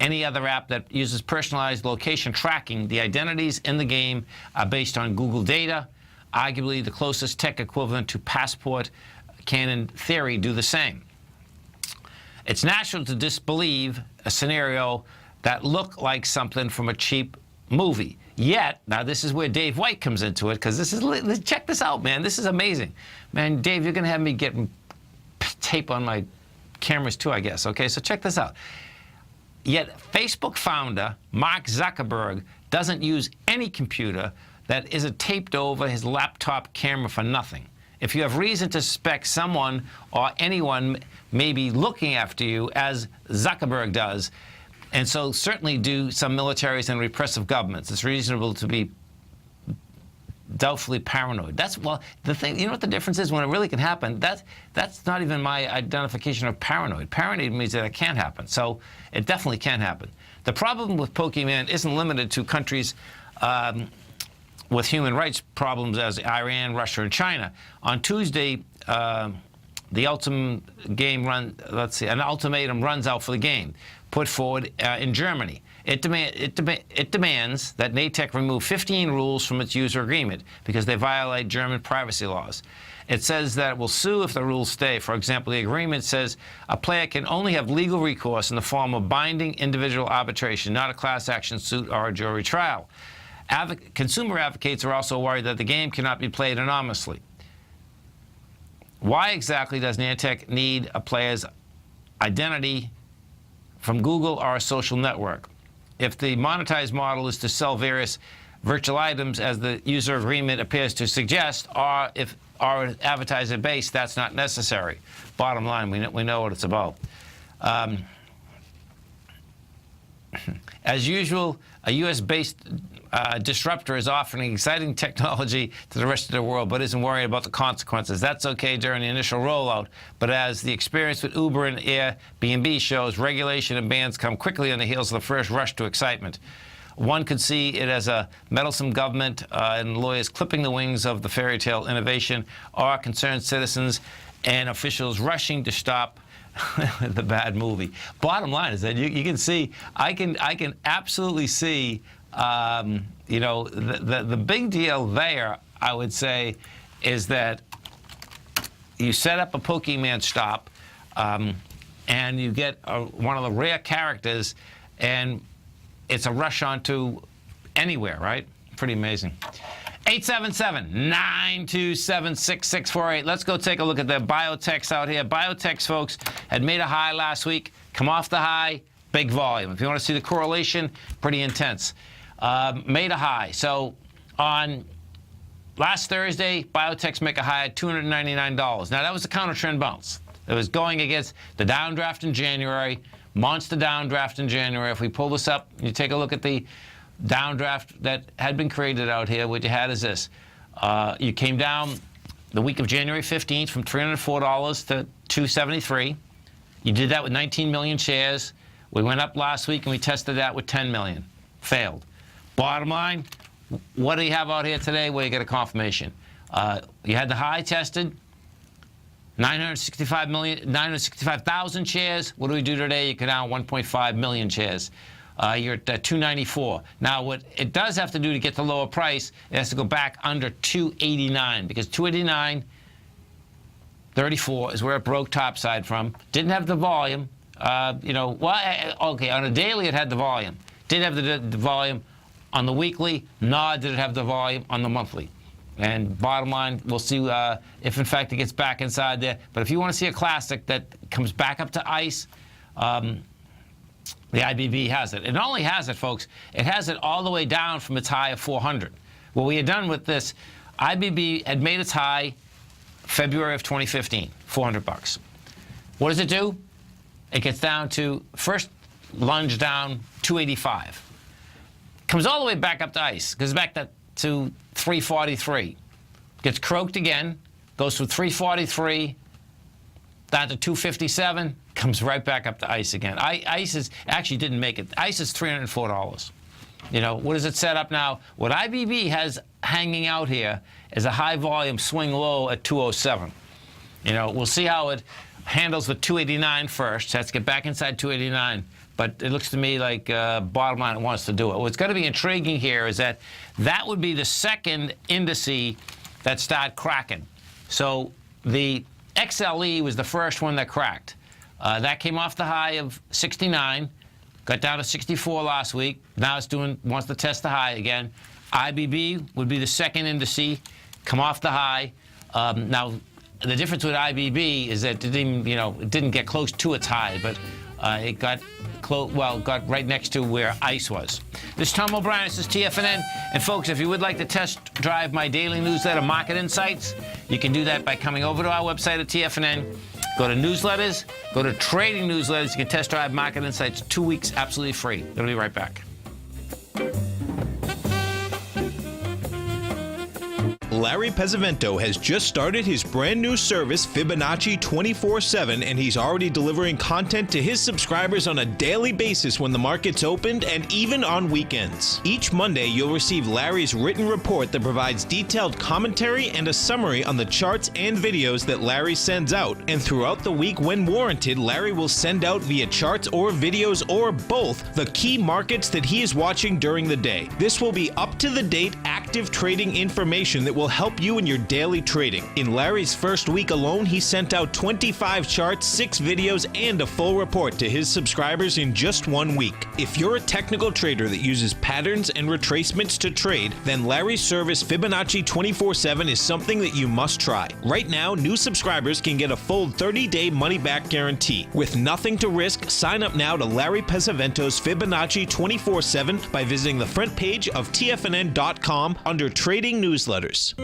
any other app that uses personalized location tracking, the identities in the game are based on Google data. Arguably, the closest tech equivalent to Passport can, in theory, do the same. It's natural to disbelieve a scenario that looked like something from a cheap movie. Yet, now this is where Dave White comes into it, because check this out, man. This is amazing. Man, Dave, you're going to have me get tape on my cameras too, I guess. Okay, so check this out. Yet, Facebook founder Mark Zuckerberg doesn't use any computer that isn't taped over his laptop camera for nothing. If you have reason to suspect someone or anyone may be looking after you, as Zuckerberg does, and so certainly do some militaries and repressive governments, it's reasonable to be doubtfully paranoid. That's, well, the thing, you know what the difference is when it really can happen? That's not even my identification of paranoid. Paranoid means that it can happen. So it definitely can happen. The problem with Pokemon isn't limited to countries with human rights problems as Iran, Russia, and China. On Tuesday, the ultimatum runs out for the game, put forward in Germany. It demands that Niantic remove 15 rules from its user agreement because they violate German privacy laws. It says that it will sue if the rules stay. For example, the agreement says a player can only have legal recourse in the form of binding individual arbitration, not a class action suit or a jury trial. Consumer advocates are also worried that the game cannot be played anonymously. Why exactly does Niantic need a player's identity from Google or a social network? If the monetized model is to sell various virtual items, as the user agreement appears to suggest, or if our advertiser base, that's not necessary. Bottom line, we know what it's about. As usual, a U.S.-based disruptor is offering exciting technology to the rest of the world, but isn't worried about the consequences. That's okay during the initial rollout, but as the experience with Uber and Airbnb shows, regulation and bans come quickly on the heels of the first rush to excitement. One could see it as a meddlesome government and lawyers clipping the wings of the fairy tale innovation, or concerned citizens and officials rushing to stop the bad movie. Bottom line is that you can see, I can absolutely see, you know, the big deal there, I would say, is that you set up a Pokemon stop, and you get one of the rare characters, and it's a rush onto anywhere, right? Pretty amazing. 877-927-6648. Let's go take a look at the biotechs out here. Biotechs, folks, had made a high last week. Come off the high, big volume. If you want to see the correlation, pretty intense. Made a high. So on last Thursday, biotechs make a high at $299. Now, that was a counter trend bounce. It was going against the downdraft in January, monster downdraft in January. If we pull this up, you take a look at the downdraft that had been created out here. What you had is this. You came down the week of January 15th from $304 to $273. You did that with 19 million shares. We went up last week and we tested that with 10 million. Failed. Bottom line, what do you have out here today? Well, you get a confirmation. You had the high tested, 965,000 shares. What do we do today? You get down 1.5 million shares. You're at 294. Now, what it does have to do to get the lower price, it has to go back under 289, because 289.34 is where it broke topside from. Didn't have the volume. You know, well, okay, on a daily it had the volume. Didn't have the volume on the weekly, nor did it have the volume on the monthly. And bottom line, we'll see if, in fact, it gets back inside there. But if you want to see a classic that comes back up to ice, the IBB has it. It not only has it, folks, it has it all the way down from its high of 400. What we had done with this, IBB had made its high February of 2015, 400 bucks. What does it do? It gets down to, first lunge down, 285. Comes all the way back up to ice, goes back to 343. Gets croaked again, goes from 343 down to 257, comes right back up to ice again. Ice is, actually didn't make it. Ice is $304. You know, what is it set up now? What IBB has hanging out here is a high volume swing low at 207. You know, we'll see how it handles with 289 first. Has to get back inside 289. But it looks to me like bottom line, it wants to do it. What's going to be intriguing here is that that would be the second indice that start cracking. So the XLE was the first one that cracked. That came off the high of 69, got down to 64 last week. Now it's wants to test the high again. IBB would be the second indice, come off the high. Now, the difference with IBB is that it didn't get close to its high, but it got got right next to where ice was. This is Tom O'Brien. This is TFNN. And folks, if you would like to test drive my daily newsletter, Market Insights, you can do that by coming over to our website at TFNN. Go to newsletters, go to trading newsletters. You can test drive Market Insights 2 weeks absolutely free. We'll be right back. Larry Pesavento has just started his brand new service, Fibonacci 24/7, and he's already delivering content to his subscribers on a daily basis when the market's opened and even on weekends. Each Monday, you'll receive Larry's written report that provides detailed commentary and a summary on the charts and videos that Larry sends out. And throughout the week, when warranted, Larry will send out via charts or videos or both the key markets that he is watching during the day. This will be up-to-the-date, accurate effective trading information that will help you in your daily trading. In Larry's first week alone, he sent out 25 charts, 6 videos, and a full report to his subscribers in just 1 week. If you're a technical trader that uses patterns and retracements to trade, then Larry's service Fibonacci 24/7 is something that you must try. Right now, new subscribers can get a full 30-day money-back guarantee. With nothing to risk, sign up now to Larry Pesavento's Fibonacci 24/7 by visiting the front page of TFNN.com under Trading Newsletters.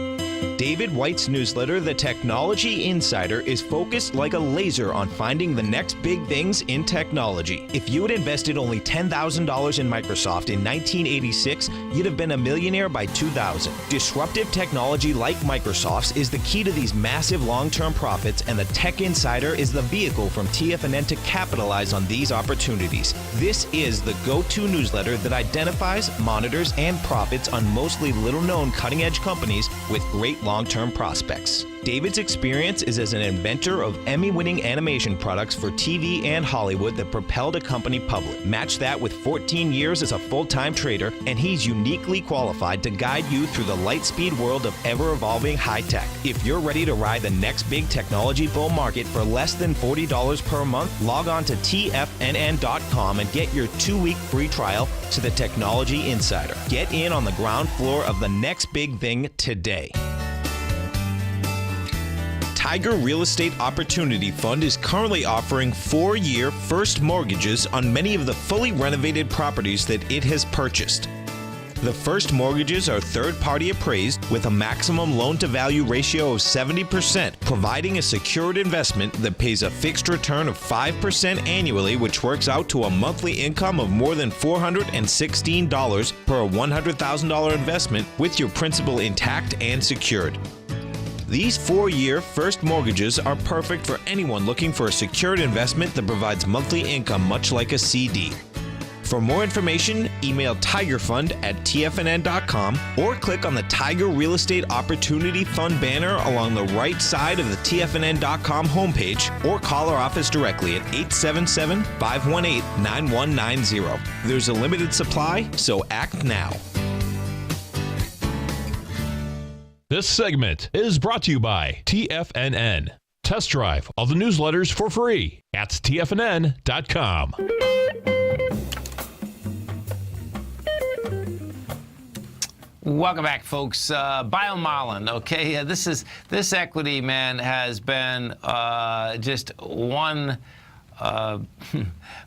David White's newsletter, The Technology Insider, is focused like a laser on finding the next big things in technology. If you had invested only $10,000 in Microsoft in 1986, you'd have been a millionaire by 2000. Disruptive technology like Microsoft's is the key to these massive long-term profits, and the Tech Insider is the vehicle from TFNN to capitalize on these opportunities. This is the go-to newsletter that identifies, monitors, and profits on mostly little-known cutting-edge companies with great long-term prospects. David's experience is as an inventor of Emmy-winning animation products for TV and Hollywood that propelled a company public. Match that with 14 years as a full-time trader, and he's uniquely qualified to guide you through the light-speed world of ever-evolving high-tech. If you're ready to ride the next big technology bull market for less than $40 per month, log on to TFNN.com and get your 2-week free trial to the Technology Insider. Get in on the ground floor of the next big thing today. Tiger Real Estate Opportunity Fund is currently offering 4-year first mortgages on many of the fully renovated properties that it has purchased. The first mortgages are third-party appraised with a maximum loan-to-value ratio of 70%, providing a secured investment that pays a fixed return of 5% annually, which works out to a monthly income of more than $416 per $100,000 investment with your principal intact and secured. These 4-year first mortgages are perfect for anyone looking for a secured investment that provides monthly income much like a CD. For more information, email tigerfund@tfnn.com or click on the Tiger Real Estate Opportunity Fund banner along the right side of the tfnn.com homepage, or call our office directly at 877-518-9190. There's a limited supply, so act now. This segment is brought to you by TFNN. Test drive all the newsletters for free at TFNN.com. Welcome back, folks. BioMarlin, okay? This equity, man, has been just one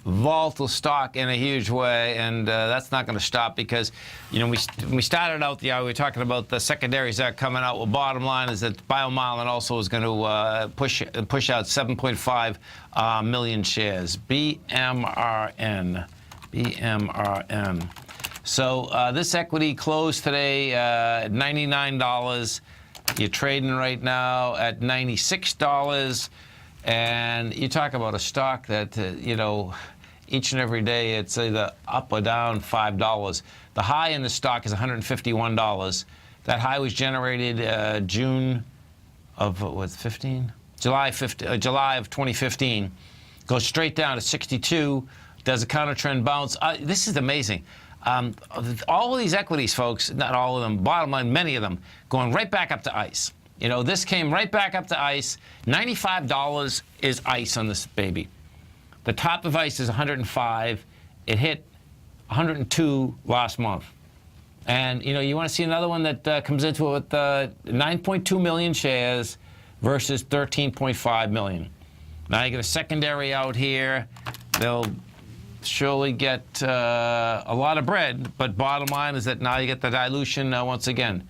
volatile stock in a huge way, and that's not going to stop because, you know, we started out the hour, we were talking about the secondaries that are coming out. Well, bottom line is that BioMarlin also is going to push out 7.5 million shares. BMRN. So this equity closed today at $99. You're trading right now at $96. And you talk about a stock that, you know, each and every day it's either up or down $5. The high in the stock is $151. That high was generated June of, July of 2015. Goes straight down to 62, does a counter trend bounce. This is amazing. All of these equities, folks, not all of them, bottom line, many of them, going right back up to ICE. You know, this came right back up to ICE. $95 is ICE on this baby. The top of ICE is 105. It hit 102 last month. And, you know, you want to see another one that comes into it with 9.2 million shares versus 13.5 million. Now you get a secondary out here. They'll surely get a lot of bread, but bottom line is that now you get the dilution once again.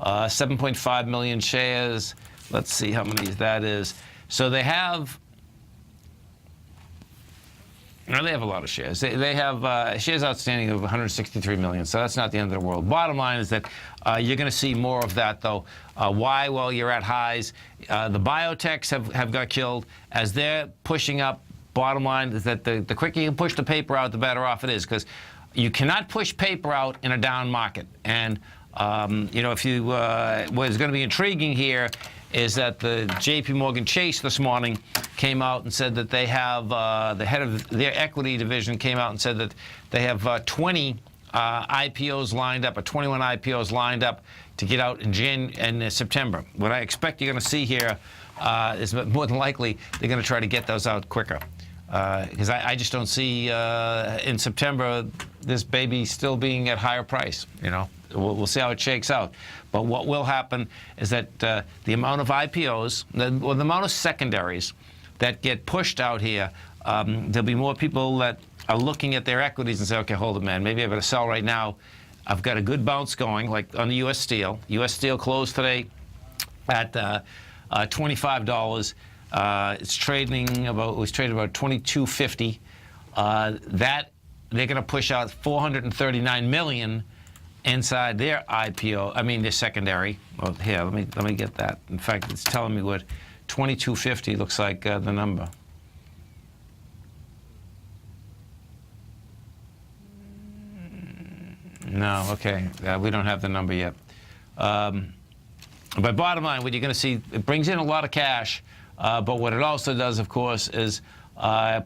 7.5 million shares. Let's see how many that is. So they have, no, they have a lot of shares. They have shares outstanding of 163 million, so that's not the end of the world. Bottom line is that you're going to see more of that, though. Why? Well, you're at highs. The biotechs have got killed as they're pushing up. Bottom line is that the quicker you can push the paper out, the better off it is, because you cannot push paper out in a down market. And you know, if you, what is going to be intriguing here is that the J.P. Morgan Chase this morning came out and said that they have, the head of their equity division came out and said that they have 20 IPOs lined up, or 21 IPOs lined up to get out in September. What I expect you're going to see here is more than likely they're going to try to get those out quicker. Because I just don't see in September this baby still being at higher price. You know, we'll see how it shakes out. But what will happen is that the amount of IPOs, the amount of secondaries that get pushed out here, there'll be more people that are looking at their equities and say, okay, hold it, man, maybe I better sell right now. I've got a good bounce going, like on the U.S. Steel. U.S. Steel closed today at $25. It's trading about, it was trading about $22.50. That they're going to push out $439 million inside their IPO. I mean, their secondary. Well, here, let me get that. In fact, it's telling me what $22.50 looks like the number. No, okay, we don't have the number yet. But bottom line, what you're going to see, it brings in a lot of cash. But what it also does, of course, is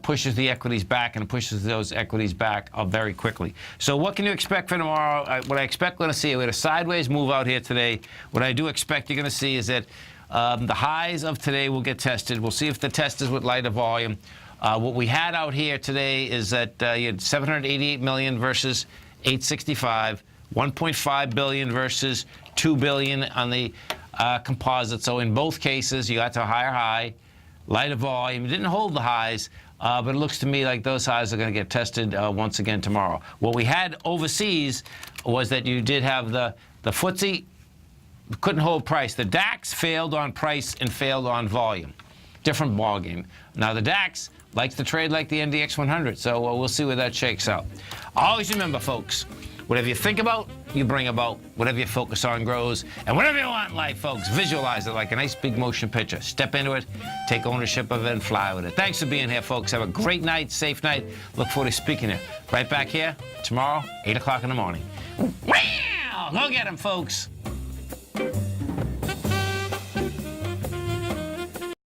pushes the equities back, and it pushes those equities back very quickly. So what can you expect for tomorrow? What I expect we're going to see, we had a sideways move out here today. What I do expect you're going to see is that the highs of today will get tested. We'll see if the test is with lighter volume. What we had out here today is that you had 788 million versus 865, 1.5 billion versus 2 billion on the composite. So in both cases, you got to a higher high, lighter volume. It didn't hold the highs, but it looks to me like those highs are going to get tested once again tomorrow. What we had overseas was that you did have the FTSE couldn't hold price. The DAX failed on price and failed on volume. Different ballgame. Now the DAX likes to trade like the NDX 100, so we'll see where that shakes out. Always remember, folks, whatever you think about, you bring about. Whatever you focus on grows. And whatever you want in life, folks, visualize it like a nice big motion picture. Step into it, take ownership of it, and fly with it. Thanks for being here, folks. Have a great night, safe night. Look forward to speaking to you right back here tomorrow, 8 o'clock in the morning. Wow! Go get them, folks.